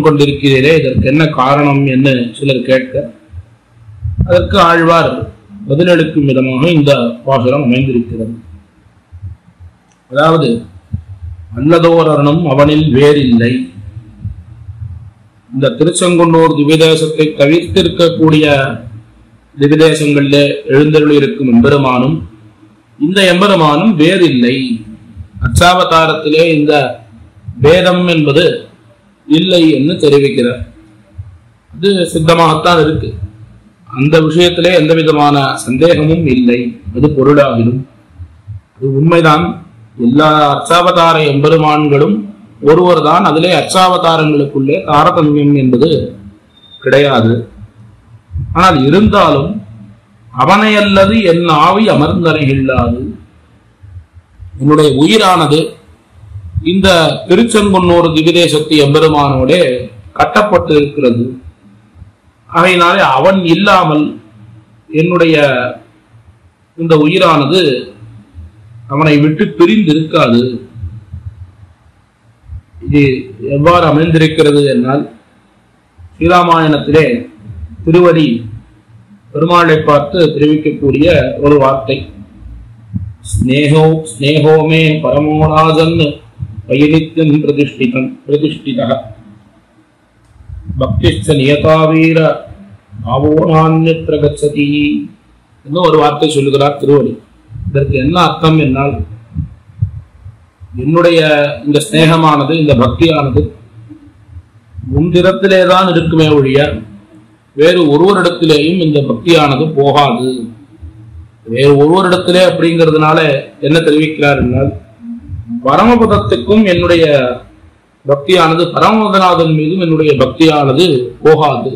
கொண்டிருக்கிறீரே, இதற்கு என்ன காரணம் என்று சிலர் கேட்க, அதற்கு ஆழ்வார் பதிலளிக்கும் விதமாக இந்த பாசுரம் அமைந்திருக்கிறது. அதாவது, அல்லதோர் அருணும் அவனில் வேறில்லை. இந்த திருச்செங்குன்னூர் திவிதேசத்தை தவிர்த்திருக்கக்கூடிய திவிதேசங்களிலே எழுந்தருளி இருக்கும் எம்பெருமானும் இந்த எம்பெருமானும் வேறில்லை. அச்சாவதாரத்திலே இந்த வேதம் என்பது இல்லை என்று தெரிவிக்கிறார். அது சித்தமாகத்தான் இருக்கு. அந்த விஷயத்திலே எந்த விதமான சந்தேகமும் இல்லை. அது பொருளாகிலும் அது உண்மைதான். எல்லா அர்ச்சாவதார எம்பெருமான்களும் ஒருவர் தான். அதிலே அர்ச்சாவதாரங்களுக்குள்ளே தாரதமியம் என்பது கிடையாது. ஆனால் இருந்தாலும் அவனை அல்லது என் ஆவி அமர்ந்தறையில்லாது, என்னுடைய உயிரானது இந்த திருச்செங்குன்னூர் திவிதேசத்து எம்பெருமானோடே கட்டப்பட்டு இருக்கிறது. ஆகையினாலே அவன் இல்லாமல் என்னுடைய இந்த உயிரானது அவனை விட்டு பிரிந்து இருக்காது. இது எவ்வாறு அமைந்திருக்கிறது என்னால், ஸ்ரீராமாயணத்திலே திருவடி பெருமாளை பார்த்து தெரிவிக்கக்கூடிய ஒரு வார்த்தை, ஸ்நேகோமே பரமோராஜன் வைநித்யம் பிரதிஷ்டித பக்திஷ்ட நியதாவீர பாவோனான்யத்ர கச்சதி என்று ஒரு வார்த்தை சொல்லுகிறார் திருவடி. இதற்கு என்ன அர்த்தம் என்னால், என்னுடைய இந்த ஸ்நேகமானது, இந்த பக்தியானது முன்திறத்திலேதான் இருக்குமே ஒழிய வேறு ஒருவரிடத்திலேயும் இந்த பக்தியானது போகாது. வேறு ஒருவரிடத்திலே அப்படிங்கிறதுனால என்ன தெரிவிக்கிறார் என்றால், பரமபதத்துக்கும் என்னுடைய பக்தியானது, பரமபதநாதன் மீதும் என்னுடைய பக்தியானது போகாது.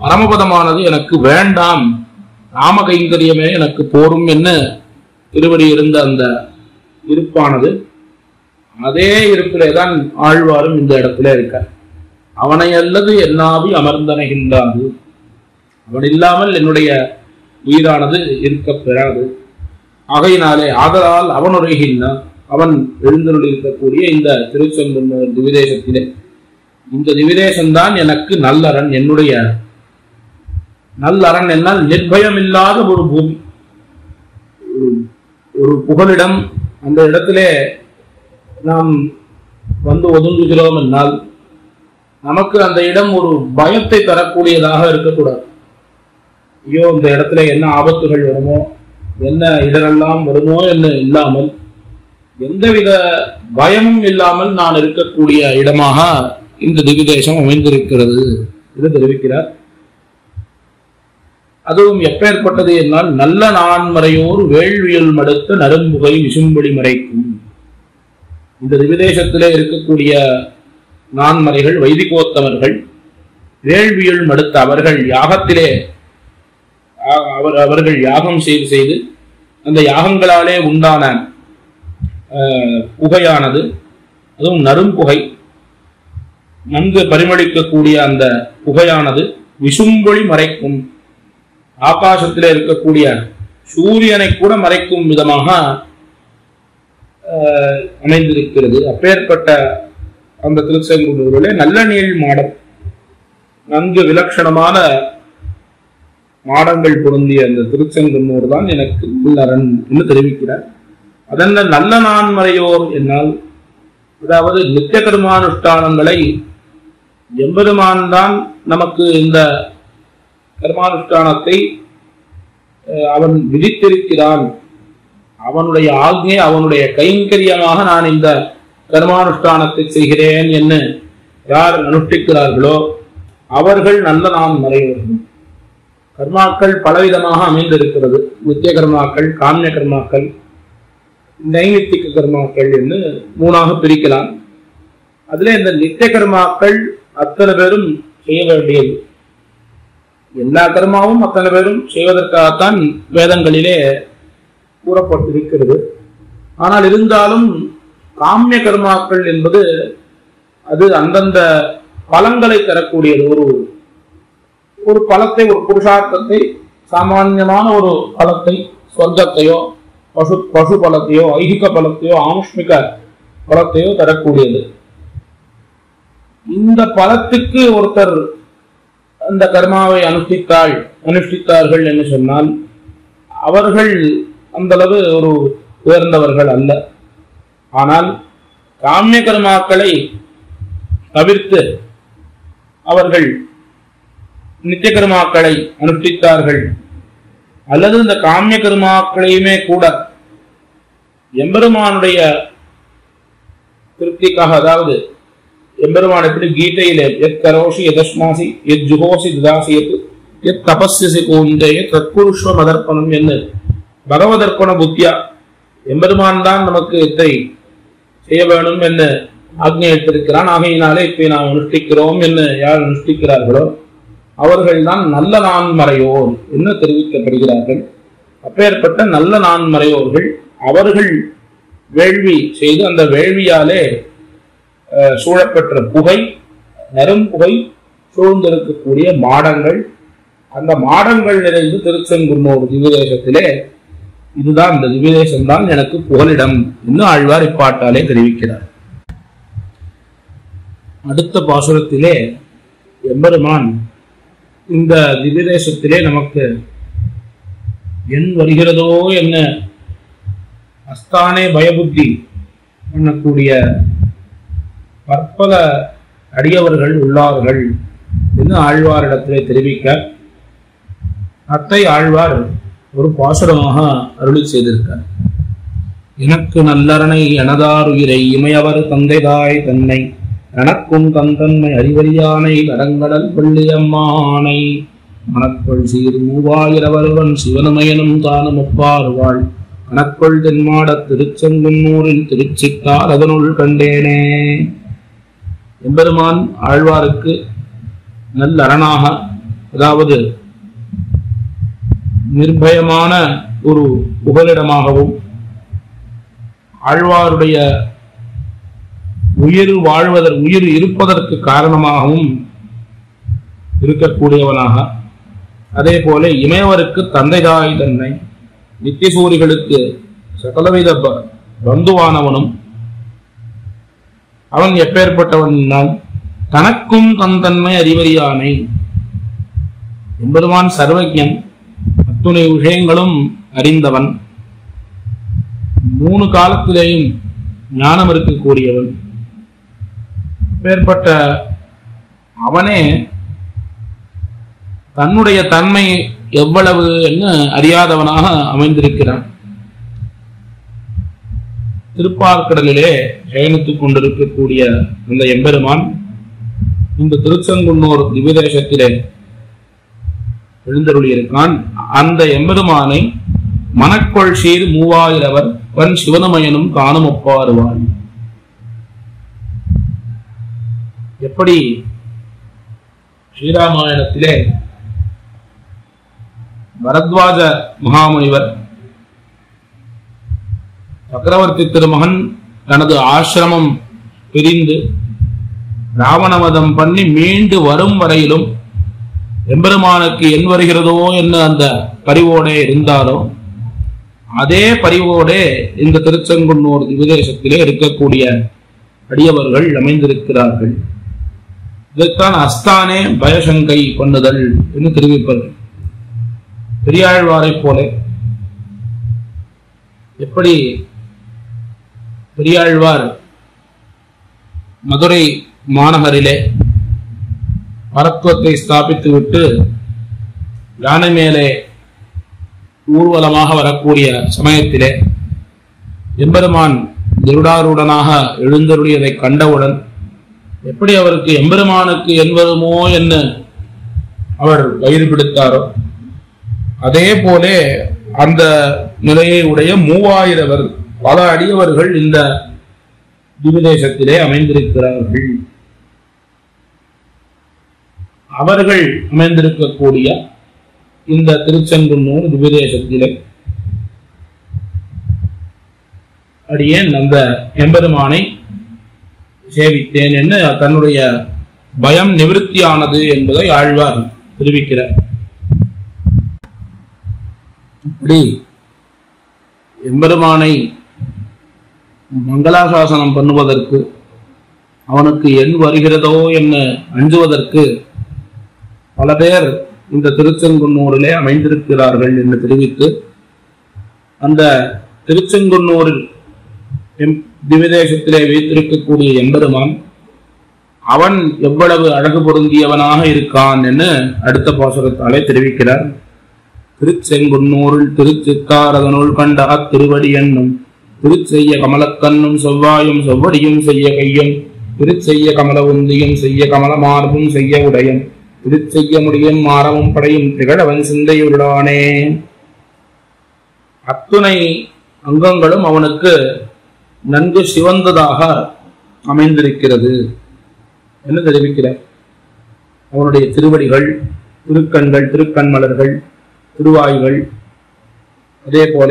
பரமபதமானது எனக்கு வேண்டாம், ராம கைங்கரியமே எனக்கு போரும் என்ன திருவடி இருந்த அந்த இருப்பானது, அதே இருப்பிலேதான் ஆழ்வாரும் இந்த இடத்துல இருக்கார். அவனை அல்லது என்னாவி அமர்ந்தனைகின்றாது, அவன் இல்லாமல் என்னுடைய உயிரானது இருக்க பெறாது. ஆகையினாலே ஆதலால் அவன் உரைகின்றான். அவன் எழுந்தருளிருக்கக்கூடிய இந்த திருச்செங்குன்னூர் திவிதேசத்திலே, இந்த திவிதேசம்தான் எனக்கு நல்லரண். என்னுடைய நல்லரண் என்னால் நிர்பயம் இல்லாத ஒரு பூமி, ஒரு புகலிடம். அந்த இடத்திலே நாம் வந்து ஒதுங்குகிறோம் என்னால் நமக்கு அந்த இடம் ஒரு பயத்தை தரக்கூடியதாக இருக்கக்கூடாது. ஐயோ, இந்த இடத்துல என்ன ஆபத்துகள் வருமோ, என்ன இடரெல்லாம் வருமோ என்று இல்லாமல், எந்தவித பயமும் இல்லாமல் நான் இருக்கக்கூடிய இடமாக இந்த திவிதேசம் அமைந்திருக்கிறது என்று தெரிவிக்கிறார். அதுவும் எப்பேற்பட்டது என்னால், நல்ல நான்மறையோர் வேள்வியல் மடுத்த நரும்புகை விசும்படி மறைக்கும். இந்த திவிதேசத்திலே இருக்கக்கூடிய நான்மறைகள், வைதிகோத்தமர்கள், வேள்வியல் மடுத்த அவர்கள் யாகத்திலே அவர்கள் யாகம் செய்து அந்த யாகங்களாலே உண்டான புகையானது, அதுவும் நறும்புகை, நன்கு பரிமளிக்கக்கூடிய அந்த புகையானது விசும்பொழி மறைக்கும். ஆகாசத்திலே இருக்கக்கூடிய சூரியனை கூட மறைக்கும் விதமாக அமைந்திருக்கிறது. அப்பேற்பட்ட அந்த திருச்செங்குன்னூரிலே நல்ல நீள் மாடம், நன்கு விலட்சணமான மாடங்கள் பொருந்திய அந்த திருச்செங்குன்னூர் தான் எனக்கு நல்லரண் என்று தெரிவிக்கிறார். அதென்ன நல்ல நான்மறையோர் என்னால், அதாவது நித்திய கர்மானுஷ்டானங்களை எம்பெருமான் தான் நமக்கு இந்த கர்மானுஷ்டானத்தை அவன் விதித்திருக்கிறான். அவனுடைய ஆக்ஞை, அவனுடைய கைங்கரியமாக நான் இந்த கர்மானுஷ்டானத்தை செய்கிறேன் என்று யார் அனுஷ்டிக்கிறார்களோ அவர்கள் நல்ல நான்மறையோர்கள். கர்மாக்கள் பலவிதமாக அமைந்திருக்கிறது. நித்திய கர்மாக்கள், காமிய கர்மாக்கள், நைமித்திக கர்மாக்கள் என்று மூணாக பிரிக்கலாம். அதுல இந்த நித்திய கர்மாக்கள் அத்தனை பேரும் செய்ய வேண்டியது. எல்லா கர்மாவும் அத்தனை பேரும் செய்வதற்காகத்தான் வேதங்களிலே கூறப்பட்டிருக்கிறது. ஆனால் இருந்தாலும் காமிய கர்மாக்கள் என்பது அது அந்தந்த பலன்களை தரக்கூடியது. ஒரு பலத்தை, ஒரு புருஷார்த்தத்தை, சாமான்யமான ஒரு பலத்தை, சொர்க்கத்தையோ பசு பலத்தையோ ஐகிக பலத்தையோ ஆமுஷ்மிக பலத்தையோ தரக்கூடியது. இந்த பலத்துக்கு ஒருத்தர் அந்த கர்மாவை அனுஷ்டித்தார்கள் என்று சொன்னால் அவர்கள் அந்த அளவு ஒரு உயர்ந்தவர்கள் அல்ல. ஆனால் காமிய கர்மாக்களை தவிர்த்து அவர்கள் நித்திய கர்மாக்களை அனுஷ்டித்தார்கள் அல்லது இந்த காமிய கர்மாக்களையுமே கூட எம்பெருமானுடைய திருப்திக்காக, அதாவது எம்பெருமான் எப்படி கீதையிலே எத் கரோஷி எதஸ்மாசி எத் ஜுகோசி ததாசியத் எத் தபஸ்யசி கோந்தேய தற்குருஷ்வ மதர்ப்பணம் என்று பகவதர்ப்பண புத்தியா எம்பெருமான் தான் நமக்கு இதை செய்ய வேணும் என்று ஆக்ஞையிட்டிருக்கிறான். ஆகையினாலே இப்ப நாம் அனுஷ்டிக்கிறோம் என்று யார் அனுஷ்டிக்கிறார்களோ அவர்கள் தான் நல்ல நான்மறையோர் என்று தெரிவிக்கப்படுகிறார்கள். அப்பேற்பட்ட நல்ல நான்மறையோர்கள் அவர்கள் வேள்வி செய்து அந்த வேள்வியாலே சூழப்பெற்ற புகை, நெரும்புகை சூழ்ந்திருக்கக்கூடிய மாடங்கள், அந்த மாடங்கள் நிறைந்து திருச்செங்குன்னூர் திவ்யதேசத்திலே இதுதான், இந்த திவ்யதேசம்தான் எனக்கு புகலிடம் என்று ஆழ்வார் இப்பாட்டாலே தெரிவிக்கிறார். அடுத்த பாசுரத்திலே எம்பெருமான் இந்த திவ்யதேசத்திலே நமக்கு என் வருகிறதோ என்ன அஸ்தானே பயபுத்தி பண்ணக்கூடிய பற்பல அடியவர்கள் உள்ளார்கள் என்று ஆழ்வாரிடத்திலே தெரிவிக்க அத்தை ஆழ்வார் ஒரு பாசுரமாக அருளி செய்திருக்கார். எனக்கு நல்லரணை எனதாருயிரை இமையவர் தந்தைதாய் தன்னை எனக்கும் தந்தன்மை அறிவறியானை கடங்கடல் பள்ளியம்மானை மணக்கொள் சீர் மூவாயிரவருவன் சிவனமயனும் தானும் ஒப்பாறுவாள் கணக்கொள் தென்மாட திருச்செங்குன்னூரில் திருச்சிக்கார் அதனுள் கண்டேனே. எம்பெருமான் ஆழ்வாருக்கு நல்லரணாக, அதாவது நிர்பயமான ஒரு புகலிடமாகவும் ஆழ்வாருடைய உயிர் இருப்பதற்கு காரணமாகவும் இருக்கக்கூடியவனாக, அதே போல இமையவருக்கு தந்தைதாய் தன்னை நித்தியசூரிகளுக்கு சகலவித பந்துவானவனும் அவன் எப்பேற்பட்டவன் என்றால் தனக்கும் தந்தன்மை அறிவறியானை. எம்பெருமான் சர்வஜன், அத்துணை விஷயங்களும் அறிந்தவன், 3 காலத்திலேயும் ஞானம் இருக்கக்கூடியவன். அப்பேற்பட்ட அவனே தன்னுடைய தன்மை எவ்வளவு என்று அறியாதவனாக அமைந்திருக்கிறான். திருப்பார்க்கடலிலே சயனித்துக் கொண்டிருக்கக்கூடிய அந்த எம்பெருமான் இந்த திருச்செங்குன்னூர் திவ்யதேசத்திலே எழுந்தருளியிருக்கான். அந்த எம்பெருமானை மணக்கொள் சீர் மூவாயிரவர் வன் சிவனமயனும் காணும் ஒப்பாறுவான். எப்படி ஸ்ரீராமாயணத்திலே பரத்வாஜ மகாமுனிவர் சக்கரவர்த்தி திருமகன் தனது ஆசிரமம் பிரிந்து ராவணவதம் பண்ணி மீண்டு வரும் வரையிலும் எம்பெருமானுக்கு என் வருகிறதோ என்ன அந்த பரிவோடே இருந்தாரோ அதே பரிவோடே இந்த திருச்செங்குன்னூர் திவ்யதேசத்திலே இருக்கக்கூடிய அடியவர்கள் அமைந்திருக்கிறார்கள். இதைத்தான் அஸ்தானே பயசங்கை பண்ணுதல் என்று தெரிவிப்பது. பெரியாழ்வாரை போல எப்படி பெரியாழ்வார் மதுரை மாநகரிலே பரத்துவத்தை ஸ்தாபித்துவிட்டு யானை மேலே ஊர்வலமாக வரக்கூடிய சமயத்திலே எம்பெருமான் கருடாரூடனாக எழுந்தருளியதை கண்டவுடன் எப்படி அவருக்கு எம்பெருமானுக்கு என் வருமோ என்று அவர் வயிறு பிடித்தாரோ அதே போல அந்த நிலையை உடைய 3000 பல அடியவர்கள் இந்த திவ்யதேசத்திலே அமைந்திருக்கிறார்கள். அவர்கள் அமைந்திருக்கக்கூடிய இந்த திருச்செங்குன்னூர் திவ்யதேசத்திலே அடியேன் அந்த எம்பெருமானை சேவித்தேன் என்று தன்னுடைய பயம் நிவிருத்தியானது என்பதை ஆழ்வார் தெரிவிக்கிறார். இப்படி எம்பெருமானை மங்களாசாசனம் பண்ணுவதற்கு, அவனுக்கு என் வருகிறதோ என்ன அஞ்சுவதற்கு பல பேர் இந்த திருச்செங்குன்னூரிலே அமைந்திருக்கிறார்கள் என்று தெரிவித்து, அந்த திருச்செங்குன்னூரில் திவ்யதேசத்திலே வைத்திருக்கக்கூடிய எம்பெருமான் அவன் எவ்வளவு அழகு பொருந்தியவனாக இருக்கான் என்று அடுத்த பாசுரத்தாலே தெரிவிக்கிறார். திருச்செங்குன்னூரில் திருச்சித்தாரதனுள் கண்ட திருவடி என்னும் திருச்செய்ய கமலக்கண்ணும் செவ்வாயும் செவ்வடியும் செய்ய கையும் திருச்செய்ய கமல உந்தியும் செய்ய கமல மார்பும் செய்ய உடையும் திருச்செய்ய முடியும் மாறவும் படையும் திகழவன் சிந்தையுள்ளானே. அத்துணை அங்கங்களும் அவனுக்கு நன்கு சிவந்ததாக அமைந்திருக்கிறது என்று தெரிவிக்கிறார். அவனுடைய திருவடிகள், திருக்கண்கள், திருக்கண்மலர்கள், திருவாய்கள், அதே போல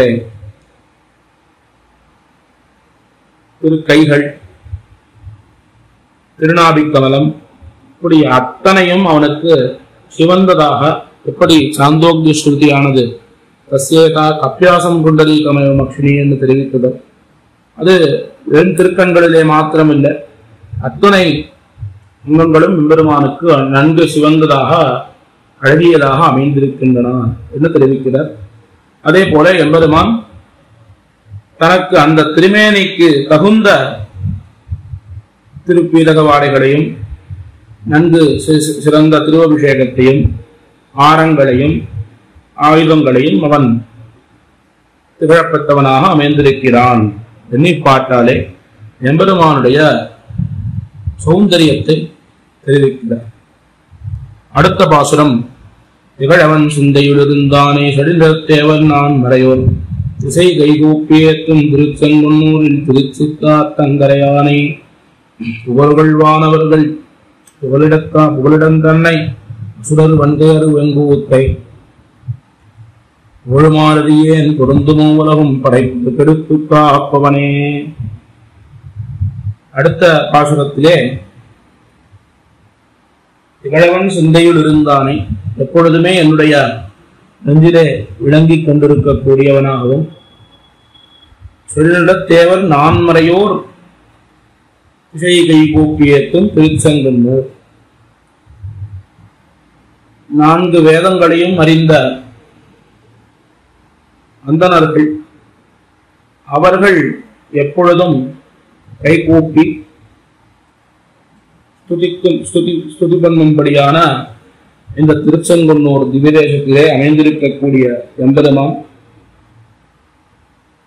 திருக்கைகள், திருநாபிக்கமலம், இப்படி அத்தனையும் அவனுக்கு சிவந்ததாக, எப்படி சாந்தோக்கிய ஸ்ருதியானது தஸ்யேகா கப்பியாசம் குண்டலி கமய மக்ஷினி என்று தெரிவித்ததோ, அது வெறும் திருக்கண்களிலே மாத்திரமில்லை, அத்துணை அங்கங்களும் எம்பெருமானுக்கு நன்கு சிவந்ததாக அழகியதாக அமைந்திருக்கின்றன என்று தெரிவிக்கிறார். அதே போல எம்பெருமான் தனக்கு அந்த திருமேனிக்கு தகுந்த திருப்பீரக வாடைகளையும் நன்கு சிறந்த திருவபிஷேகத்தையும் ஆரங்களையும் ஆயுதங்களையும் அவன் திகழப்பட்டவனாக அமைந்திருக்கிறான் எண்ணி பார்த்தாலே எம்பெருமானுடைய சௌந்தரியத்தை தெரிவிக்கிறார். அடுத்த பாசுரம், திகழவன் சிந்தையுளிருந்தானே சடிலத்தேவன் நான் மறையோர் திசை கைகூப்பியேத்தும் திருச்செங்குன்னூரில் திருச்சித்தாத்தங்கரையானை புகழ்கள் வானவர்கள் புகலிடம் தன்னை சுடர் வன்கையறு வெங்கூத்தை ஒழுமாறுதியேன் பொருந்துமோ உலகும் படைப்பு கெடுத்து காப்பவனே. அடுத்த பாசுரத்திலே திகழவன் சிந்தையுள் இருந்தானே, எப்பொழுதுமே என்னுடைய நெஞ்சிலே விளங்கிக் கொண்டிருக்கக்கூடியவனாகவும் சொல்லிடத்தேவர் நான்மறையோர் திசை கைகூப்பியேத்தும் திருச்செங்குன்னூர், 4 வேதங்களையும் அறிந்த அந்தணர்கள் அவர்கள் எப்பொழுதும் கைகூப்பி ஸ்துதி பண்ணும்படியான இந்த திருச்செங்குன்னூர் திவ்யதேசத்திலே அமைந்திருக்கக்கூடிய எம்பெருமான்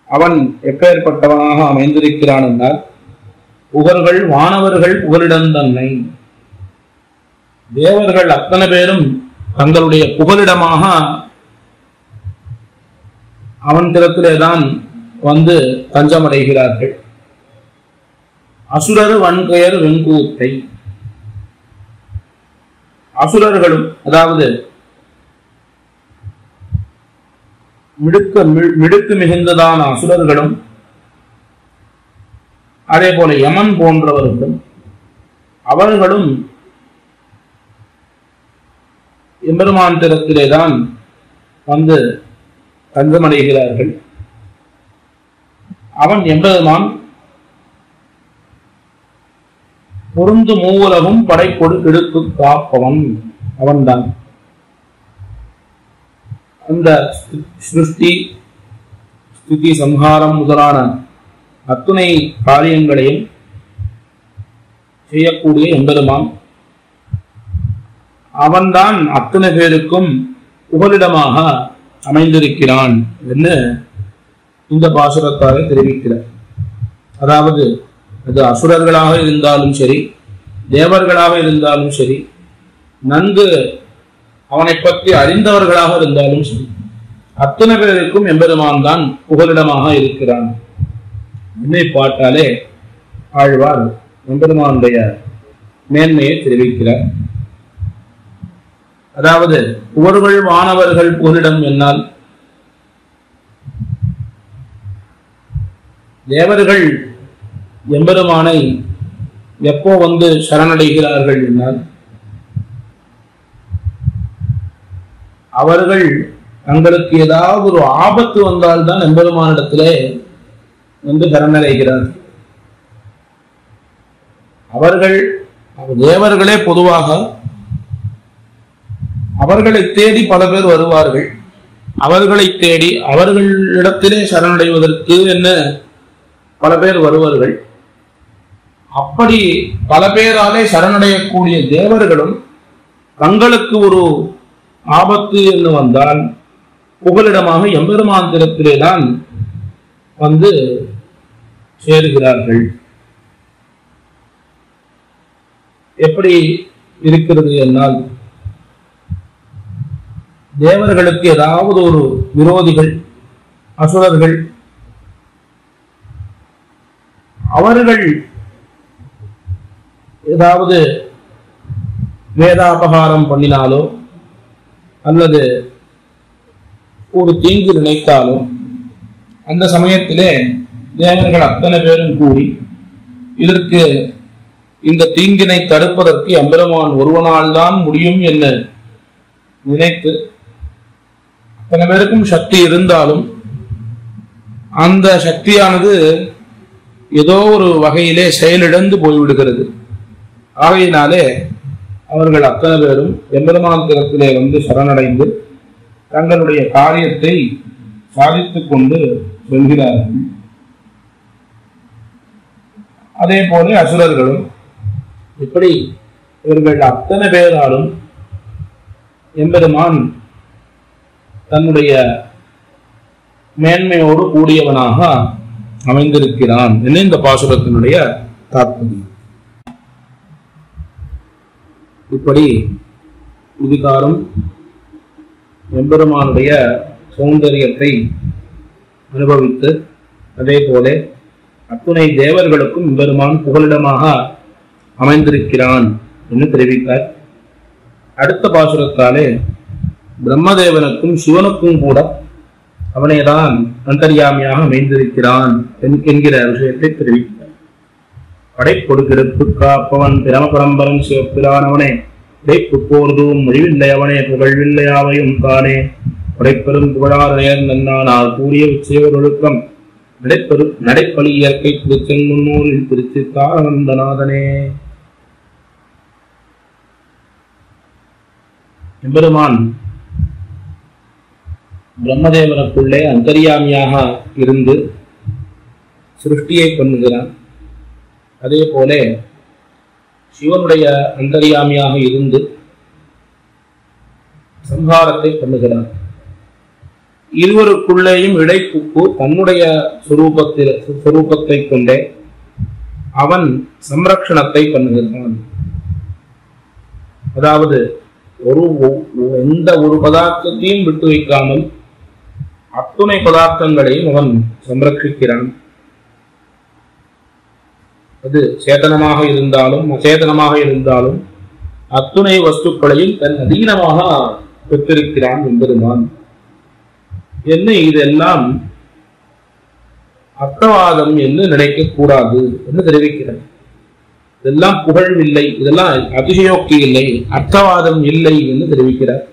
அவன் எப்பேற்பட்டவனாக அமைந்திருக்கிறான் என்றால், புகழ்கள் வானவர்கள் புகலிடம் தன்னை, தேவர்கள் அத்தனை பேரும் தங்களுடைய புகலிடமாக அவன் திறத்திலேதான் வந்து தஞ்சமடைகிறார்கள். அசுரர் வன்கையர் வெங்கூத்தை, அசுரர்களும் அதாவது மிடுக்கு மிகுந்ததான அசுரர்களும் அதே போல யமன் போன்றவர்களும் அவர்களும் எம்பெருமான் திறத்திலேதான் வந்து தஞ்சமடைகிறார்கள். அவன் எம்பெருமான் பொருந்து மூவுலகும் படைப்பொடு கெடுத்து காப்பவன் அவன்தான். அந்த சிருஷ்டி ஸ்திதி சம்ஹாரம் முதலான அத்துணை காரியங்களையும் செய்யக்கூடிய எம்பெருமான் அவன்தான் அத்தனை பேருக்கும் புகலிடமாக அமைந்திருக்கிறான் என்று இந்த பாசுரத்தாலே தெரிவிக்கிறார். அதாவது அது அசுரர்களாக இருந்தாலும் சரி, தேவர்களாக இருந்தாலும் சரி, நன்கு அவனை பற்றி அறிந்தவர்களாக இருந்தாலும் சரி, அத்தனை பேருக்கும் எம்பெருமான் தான் புகலிடமாக இருக்கிறான். என்னை பார்த்தாலே ஆழ்வார் எம்பெருமானுடைய மேன்மையை தெரிவிக்கிறார். அதாவது புகழ்கள் வானவர்கள் புகலிடம் என்னால் தேவர்கள் எம்பெருமானை எப்போ வந்து சரணடைகிறார்கள் என்னால் அவர்கள் தங்களுக்கு ஏதாவது ஒரு ஆபத்து வந்தால்தான் எம்பெருமானிடத்திலே வந்து சரணடைகிறார். அவர்கள் தேவர்களே பொதுவாக அவர்களை தேடி பல பேர் வருவார்கள். அவர்களை தேடி அவர்களிடத்திலே சரணடைவதற்கு என்ன பல பேர் வருவார்கள். அப்படி பல பேராலே சரணடையக்கூடிய தேவர்களும் தங்களுக்கு ஒரு ஆபத்து என்று வந்தால் புகலிடமாக எம்பெருமான் திறத்திலே தான் வந்து சேருகிறார்கள். எப்படி இருக்கிறது என்னால், தேவர்களுக்கு ஏதாவது ஒரு விரோதிகள் அசுரர்கள் அவர்கள் ஏதாவது வேதாபகாரம் பண்ணினாலோ அல்லது ஒரு தீங்கு நினைத்தாலோ அந்த சமயத்திலே தேவர்கள் அத்தனை பேரும் கூடி இதற்கு இந்த தீங்கினை தடுப்பதற்கு எம்பெருமான் ஒருவனால் தான் முடியும் என்று நினைத்து அத்தனை பேருக்கும் சக்தி இருந்தாலும் அந்த சக்தியானது ஏதோ ஒரு வகையிலே செயலிழந்து போய்விடுகிறது. ஆகையினாலே அவர்கள் அத்தனை பேரும் எம்பெருமான் திறத்திலே வந்து சரணடைந்து தங்களுடைய காரியத்தை சாதித்துக் கொண்டு செல்கிறார்கள். அதே போல அசுரர்களும் இப்படி இவர்கள் அத்தனை பேராலும் எம்பெருமான் தன்னுடைய மேன்மையோடு கூடியவனாக அமைந்திருக்கிறான் என்று இந்த பாசுரத்தினுடைய தாற்பயம். இப்படி இதுகாரும் எம்பெருமானுடைய சௌந்தரியத்தை அனுபவித்து அதே போல அத்துணை தேவர்களுக்கும் எம்பெருமான் புகலிடமாக அமைந்திருக்கிறான் என்று தெரிவித்தார். அடுத்த பாசுரத்தாலே பிரம்மதேவனுக்கும் சிவனுக்கும் கூட அவனேதான் அந்தர்யாமியாக அமைந்திருக்கிறான் என்கிற விஷயத்தை தெரிவித்தார். படைப்பொடுக்கிருப்பு காப்பவன் பிரமபரம்பரன் சிவப்பிரானவனே இடைப்பு போர்தும் மொழிவில்லை அவனே புகழ்வில்லையாவையும் தானே படைப்பெரும் புகழாரையர் நன்னானால் கூடிய உச்சேவர் ஒழுக்கம் நடைப்பலி இயற்கை திருச்சென் முன்னூரில் திருச்சி தாரவந்தநாதனே. எம்பெருமான் பிரம்மதேவனுக்குள்ளே அந்தர்யாமியாக இருந்து சிருஷ்டியை பண்ணுகிறான். அதே போல சிவனுடைய அந்தர்யாமியாக இருந்து சம்ஹாரத்தை பண்ணுகிறான். இருவருக்குள்ளேயும் இடைப்புக்கு தன்னுடைய சுரூபத்தை கொண்டே அவன் சம்ரக்ஷணத்தை பண்ணுகிறான். அதாவது எந்த ஒரு பதார்த்தத்தையும் விட்டு வைக்காமல் அத்துணை பதார்த்தங்களையும் அவன் சம்ரட்சிக்கிறான். அது சேதனமாக இருந்தாலும் அச்சேதனமாக இருந்தாலும் அத்துணை வஸ்துக்களையும் தன் அதீனமாக பெற்றிருக்கிறான் என்பதுதான். என்ன இதெல்லாம் அர்த்தவாதம் என்று நினைக்க கூடாது என்று தெரிவிக்கிறார். இதெல்லாம் புகழ்வில்லை, இதெல்லாம் அதிசயோக்தி இல்லை, அர்த்தவாதம் இல்லை என்று தெரிவிக்கிறார்.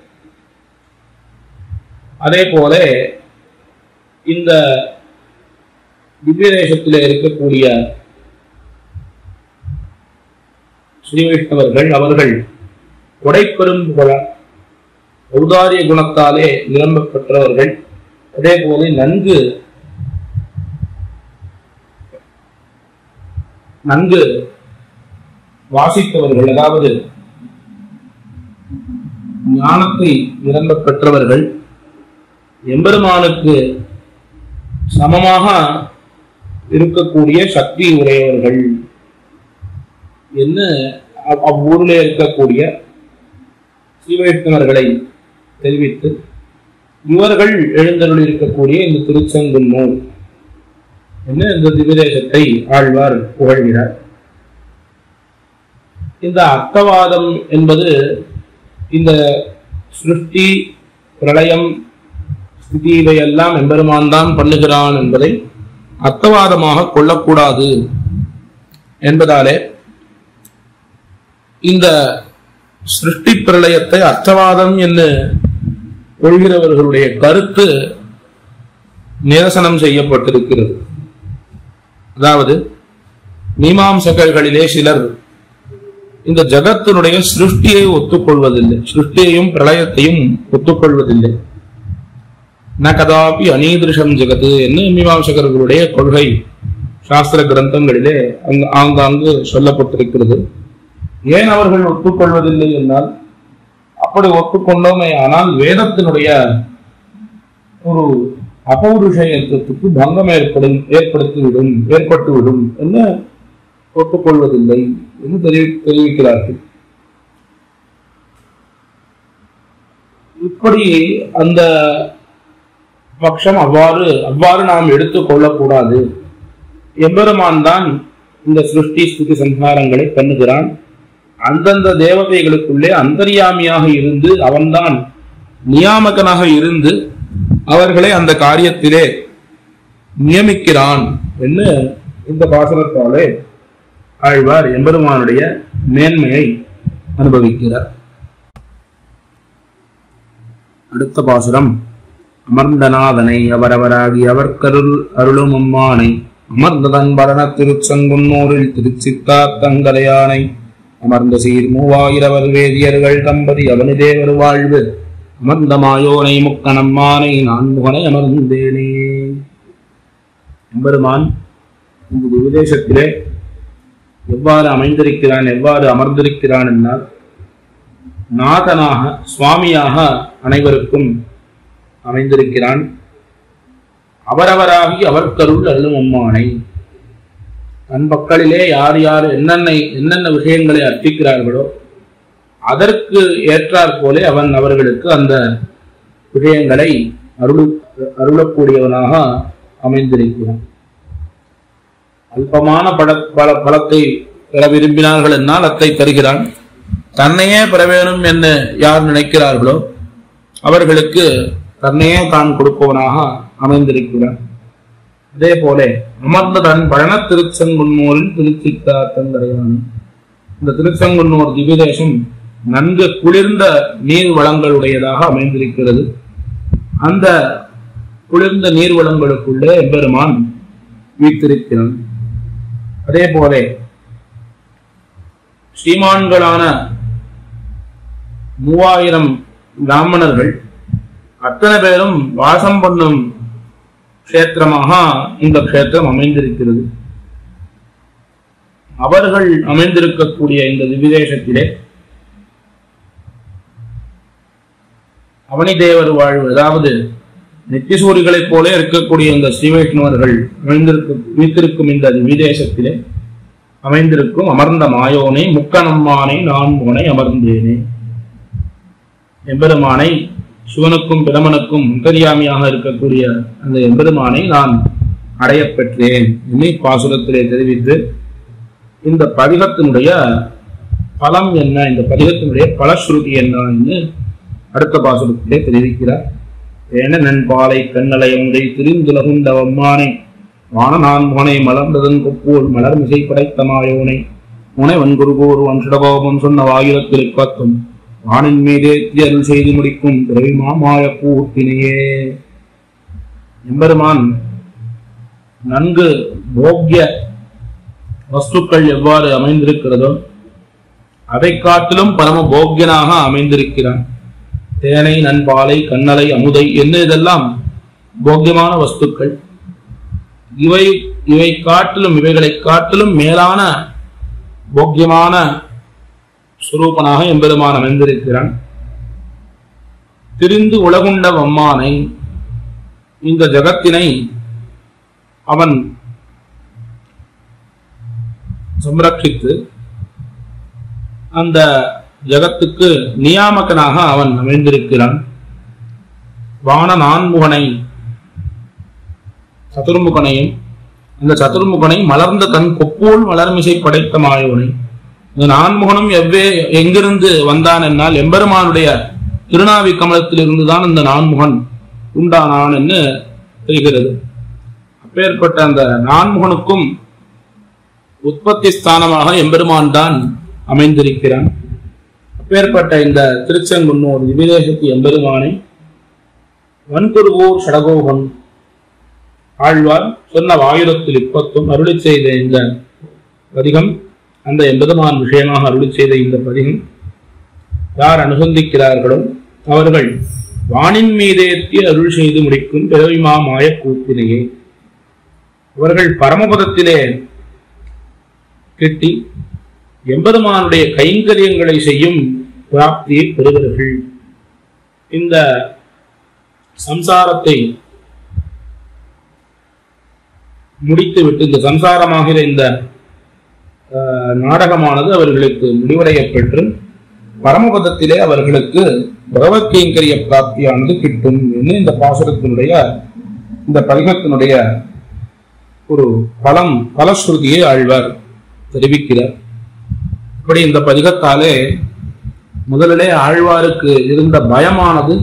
அதே போல இந்த திவ்ய தேசத்தில் இருக்கக்கூடிய ஸ்ரீ வைஷ்ணவர்கள் அவர்கள் கொடைப்பெரும் புகழ ஔதாரிய குணத்தாலே நிரம்ப பெற்றவர்கள். அதே போல நன்கு வாசித்தவர்கள், அதாவது ஞானத்தை நிரம்ப பெற்றவர்கள், எம்பெருமானுக்கு சமமாக இருக்கக்கூடிய சக்தி உடையவர்கள் என்ன அவ்வூரிலே இருக்கக்கூடிய ஸ்ரீவைஷ்ணவர்களை தெரிவித்து இவர்கள் எழுந்தருள் இருக்கக்கூடிய இந்த திருச்செங்குன்னூர் என்ன இந்த திவ்யதேசத்தை ஆழ்வார் புகழ்கிறார். இந்த அர்த்தவாதம் என்பது இந்த சிருஷ்டி பிரளயம் ஸ்திதி இவையெல்லாம் எம்பெருமான் தான் பண்ணுகிறான் என்பதை அர்த்தவாதமாக கொள்ளக்கூடாது என்பதாலே இந்த சிருஷ்டி பிரளயத்தை அர்த்தவாதம் என்று கொள்கிறவர்களுடைய கருத்து நிரசனம் செய்யப்பட்டிருக்கிறது. அதாவது மீமாம்சகர்களிலே சிலர் இந்த ஜகத்தினுடைய சிருஷ்டியை ஒத்துக்கொள்வதில்லை, சிருஷ்டியையும் பிரளயத்தையும் ஒத்துக்கொள்வதில்லை. ந கதாபி அநீதிருஷம் ஜெகத்து என்று மீமாம்சகர்களுடைய கொள்கை சாஸ்திர கிரந்தங்களிலே ஆங்காங்கு சொல்லப்பட்டிருக்கிறது. ஏன் அவர்கள் ஒத்துக்கொள்வதில்லை என்றால், அப்படி ஒத்துக்கொண்டோமே ஆனால் வேதத்தினுடைய ஒரு அபௌருஷயத்துக்கு பங்கம் ஏற்பட்டுவிடும் என்று ஒத்துக்கொள்வதில்லை என்று தெரிவிக்கிறார்கள். இப்படி அந்த பட்சம் அவ்வாறு நாம் எடுத்துக் கொள்ளக்கூடாது. எம்பெருமான் தான் இந்த சிருஷ்டி ஸ்துதி சம்ஹாரங்களை பண்ணுகிறான். அந்தந்த தேவதைகளுக்குள்ளே அந்தர்யாமியாக இருந்து அவன்தான் நியாமகனாக இருந்து அவர்களை அந்த காரியத்திலே நியமிக்கிறான் என்று இந்த பாசனத்தாலே ஆழ்வார் எம்பெருமானுடைய மேன்மையை அனுபவிக்கிறார். அடுத்த பாசுரம், அமர்ந்தநாதனை அவரவராகி அவர்கருள் அருளும் அம்மானை அமர்ந்ததன் பரண திருச்செங்குன்னூரில் திருச்சித்தார் தங்கலையானை அமர்ந்த சீர் 3000 வேதியர்கள் தம்பதி அவனி தேவர் வாழ்வு அமர்ந்த மாயோனை முக்கணம்மானை நான் முகனை அமர்ந்தேனே. எம்பெருமான் இந்த விதேசத்திலே எவ்வாறு அமைந்திருக்கிறான், எவ்வாறு அமர்ந்திருக்கிறான் என்றால், நாதனாக சுவாமியாக அனைவருக்கும் அமைந்திருக்கிறான். அவரவராகி அவர்கருள் அருளும் அம்மானை, தன் பக்களிலே யார் யார் என்னென்ன விஷயங்களை அர்ப்பிக்கிறார்களோ அதற்கு ஏற்றாற் போலே அவன் அவர்களுக்கு அந்த விஷயங்களை அருளக்கூடியவனாக அமைந்திருக்கிறான். அல்பமான பலத்தை பெற விரும்பினார்கள் என்னால் அத்தை தருகிறான். தன்னையே பெற வேணும் என்று யார் நினைக்கிறார்களோ அவர்களுக்கு தன்னையே தான் கொடுப்பவனாக அமைந்திருக்கிறான். அதே போல அமர்ந்த தன் பழன திருச்செங்குன்னூரில் திருச்சித்தார் தங்கலையான், இந்த திருச்செங்குன்னூர் திவ்யதேசம் நன்கு குளிர்ந்த நீர் வளங்களுடையதாக அமைந்திருக்கிறது. அந்த குளிர்ந்த நீர் வளங்களுக்குள்ளே எம்பெருமான் வீற்றிருக்கிறான். அதே போல ஸ்ரீமான்களான 3000 பிராமணர்கள் அத்தனை பேரும் வாசம் பண்ணும் க்ஷேத்திரமாக இந்த க்ஷேத்திரம் அமைந்திருக்கிறது. அவர்கள் அமைந்திருக்கக்கூடிய இந்த திவ்யதேசத்திலே அவனி தேவர் வாழ்வு, அதாவது நித்திசூரிகளைப் போல இருக்கக்கூடிய இந்த ஸ்ரீ வைஷ்ணவர்கள் வீட்டிருக்கும் இந்த விதேசத்திலே அமைந்திருக்கும் அமர்ந்த மாயோனை முக்கணம்மானை நான் முகனை அமர்ந்தேனே. எம்பெருமானை, சிவனுக்கும் பிரமனுக்கும் அந்தர்யாமியாக இருக்கக்கூடிய அந்த எம்பெருமானை நான் அடையப்பெற்றேன் என்று பாசுரத்திலே தெரிவித்து, இந்த பதிகத்தினுடைய பலம் என்ன, இந்த பதிகத்தினுடைய பலஸ்ருதி என்ன என்று அடுத்த பாசுரத்திலே தெரிவிக்கிறார். ஏன நண்பாலை கண்ணலையமுதை திரிந்துலகுண்ட வம்மானை வான நான் முகனை மலர்ந்ததன் கொப்போல் மலர் மிசை படைத்த மாயோனை முனை வன்குருகோர் வன்சுடகோபம் சொன்ன வாயிரத்தில் பத்தும் வானின் மீதே அருள் செய்து முடிக்கும் பிறவி மாமாய பூட்டினையே. எம்பெருமான் நன்கு போக்கிய வஸ்துக்கள் எவ்வாறு அமைந்திருக்கிறதோ அதை காட்டிலும் பரம போக்கியனாக அமைந்திருக்கிறான். தேனை நண்பாலை கண்ணலை அமுதை என்ன இதெல்லாம் போக்கியமான வஸ்துக்கள். இவை காட்டிலும் இவைகளை காட்டிலும் மேலான போக்கியமான சுரூபனாக எம்பெருமான் அமைந்திருக்கிறான். திரிந்து உலகுண்ட வம்மானை, இந்த ஜகத்தினை அவன் சம்ரட்சித்து அந்த ஜகத்துக்கு நியாமகனாக அவன் அமைந்திருக்கிறான். வான நான்முகனை, சதுர்முகனையும் அந்த சதுர்முகனை மலர்ந்த தன் கொப்போல் மலர்மிசை படைத்த மாயோனை. இந்த நான்முகனும் எங்கிருந்து வந்தான் என்னால் எம்பெருமானுடைய திருநாவி கமலத்தில் இருந்துதான் இந்த நான்முகன் உண்டானான் என்று தெரிகிறது. அப்பேற்பட்ட அந்த நான்முகனுக்கும் உற்பத்தி ஸ்தானமாக எம்பெருமான் தான் அமைந்திருக்கிறான். அப்பேற்பட்ட இந்த திருச்செங்குன்னூர் விதேசத்து எம்பெருமானை வன்குருவோர் சடகோகம் ஆழ்வார் சொன்ன 1030 அருளி செய்த இந்த பதிகம், அந்த எம்பெருமான் விஷயமாக அருளி செய்த இந்த பதிகம் யார் அனுசந்திக்கிறார்களோ அவர்கள் வானின் மீதேற்றி அருள் செய்து முடிக்கும் பிறவிமா மாய கூத்தினையே அவர்கள் பரமபதத்திலே கிட்டி எம்பெருமானுடைய கைங்கரியங்களை செய்யும் பிராப்தியை பெறுகிறார்கள். இந்த சம்சாரத்தை முடித்துவிட்டு இந்த சம்சாரமாகிற இந்த நாடகமானது அவர்களுக்கு முடிவடைய பெற்று பரமபதத்திலே அவர்களுக்கு பகவத் கைங்கரிய பிராப்தியானது கிட்டும் என்று இந்த பாசுரத்தினுடைய இந்த பதிகத்தினுடைய ஒரு பலஸ்ருதியை ஆழ்வார் தெரிவிக்கிறார். இப்படி இந்த பதிகத்தாலே முதலிலே ஆழ்வாருக்கு இருந்த பயமானது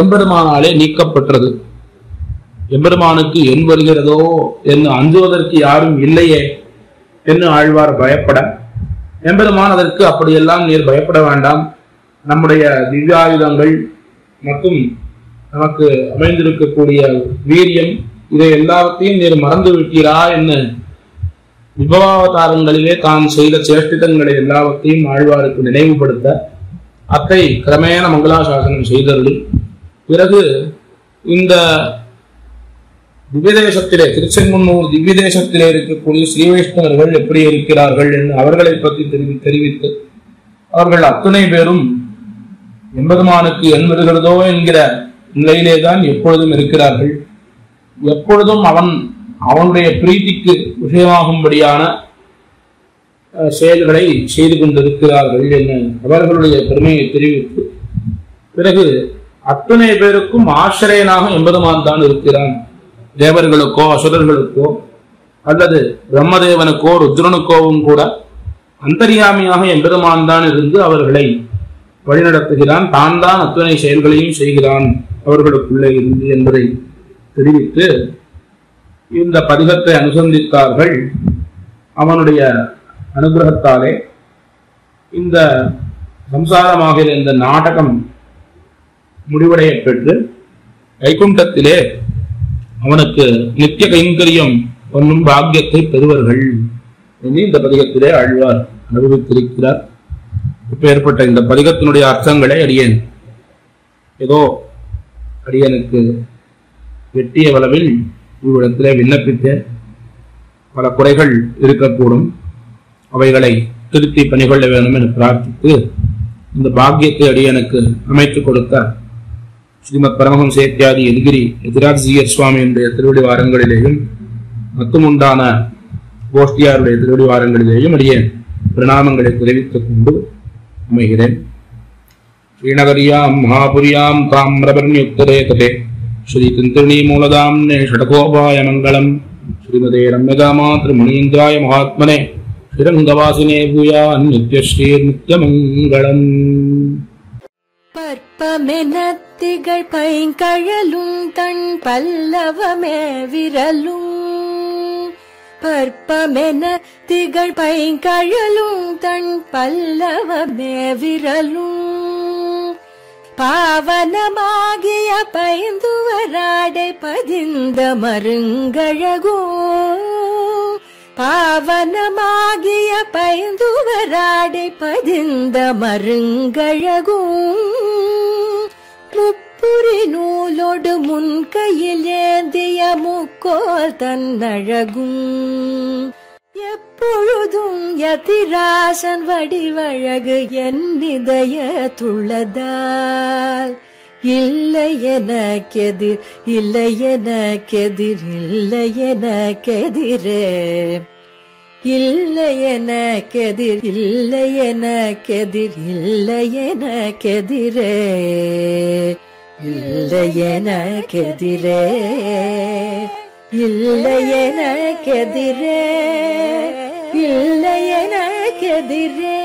எம்பெருமானாலே நீக்கப்பட்டது. எம்பெருமானுக்கு என் வருகிறதோ என்று அஞ்சுவதற்கு யாரும் இல்லையே என்று ஆழ்வார் பயப்பட, எம்பெருமான் அதற்கு அப்படியெல்லாம் நீர் பயப்பட வேண்டாம், நம்முடைய திவ்யாயுதங்கள் மற்றும் நமக்கு அமைந்திருக்கக்கூடிய வீரியம் இதை எல்லாத்தையும் நீர் மறந்து விட்டீரா என்று விபவாவதாரங்களிலே தான் செய்த சேஷ்டிதங்களை எல்லாவற்றையும் ஆழ்வாருக்கு நினைவுபடுத்த அத்தை கிரமேண மங்களாசாசனம் செய்தது. பிறகு இந்த திவ்யதேசத்திலே திருச்செங்குன்னூர் திவ்யதேசத்திலே இருக்கக்கூடிய ஸ்ரீ வைஷ்ணவர்கள் எப்படி இருக்கிறார்கள் என்று அவர்களை பற்றி தெரிவித்து அவர்கள் அத்தனை பேரும் எம்பெருமானுக்கு என் வருகிறதோ என்கிற நிலையிலேதான் எப்பொழுதும் இருக்கிறார்கள். எப்பொழுதும் அவனுடைய பிரீத்திக்கு விஷயமாகும்படியான செயல்களை செய்து கொண்டிருக்கிறார்கள் என்று அவர்களுடைய பெருமையை தெரிவித்து பிறகு அத்தனை பேருக்கும் ஆசிரியனாக எம்பெருமான் தான் இருக்கிறான். தேவர்களுக்கோ அசுரர்களுக்கோ அல்லது பிரம்மதேவனுக்கோ ருத்ரனுக்கோவும் கூட அந்தர்யாமியாக எம்பெருமான் தான் இருந்து அவர்களை வழிநடத்துகிறான். தான் தான் அத்தனை செயல்களையும் செய்கிறான் அவர்களுக்குள்ளே இருந்து என்பதை தெரிவித்து இந்த பதிகத்தை அனுசந்தித்தார்கள். அவனுடைய அனுகிரகத்தாலே இந்த சம்சாரமாகிற இந்த நாடகம் முடிவடைய பெற்று வைகுண்டத்திலே அவனுக்கு நித்திய கைங்கரியம் ஒன்னும் பாக்கியத்தை பெறுவார்கள் என்று இந்த பதிகத்திலே ஆழ்வார் அனுபவித்திருக்கிறார். இப்ப ஏற்பட்ட இந்த பதிகத்தினுடைய அர்த்தங்களை அடியனுக்கு வெட்டிய அளவில் இவ்விடத்திலே விண்ணப்பித்து பல குறைகள் இருக்கக்கூடும், அவைகளை திருத்தி பணிகொள்ள வேண்டும் என பிரார்த்தித்து இந்த பாக்கியத்தை அடியனுக்கு அமைத்துக் கொடுத்த ஸ்ரீமத் பரமஹம்ச இத்தியாதி எதிகிரி எதிராஜ்ஜீயர் சுவாமியுடைய திருவடி வாரங்களிலேயும் மத்துமுண்டான கோஷ்டியாருடைய திருவடி வாரங்களிலேயும் அடியேன் பிரணாமங்களை தெரிவித்துக் கொண்டு அமைகிறேன். ஸ்ரீநகரியாம் மகாபுரியாம் தாமிரபர்ணியுக்தரே ததே ஸ்ரீ திந்திரணி மூலதாம்னே ஷடகோபாய மங்களம் ஸ்ரீமதே ரம்யகாமா திருமணீந்திராய மகாத்மனே ஸ்ரீரங்கவாசினே பூயான் நித்யஸ்ரீர் நித்யமங்களம். பற்பமெனத்திகள் பைங்கழலும் தன் பல்லவமே விரலும் பற்பமென திகழ் பைங்கழலும் தன் பல்லவமே விரலும் பாவனமாகிய பைந்துவராடை பதிந்த மருங்கழகோ பாவனமாகிய பைந்துவராடை பதிந்த மருங்கழகோ முப்புரி நூலோடு முன்கையில் ஏந்திய முக்கோல் தன்னழகும் எப்பொழுதும் யதிராசன் வடிவழகு என் இதயத்துள்ளதால் இல்லை எனக்கெதிர் இல்லை எனக்கெதிர் இல்லை எனக்கெதிரே இல்லை எனக்கெதிர் இல்லை எனக்கெதிர் இல்லை எனக்கெதிரே இல்லை எனக்கெதிரே இல்லை எனக்கெதிரே இல்லை எனக்கெதிரே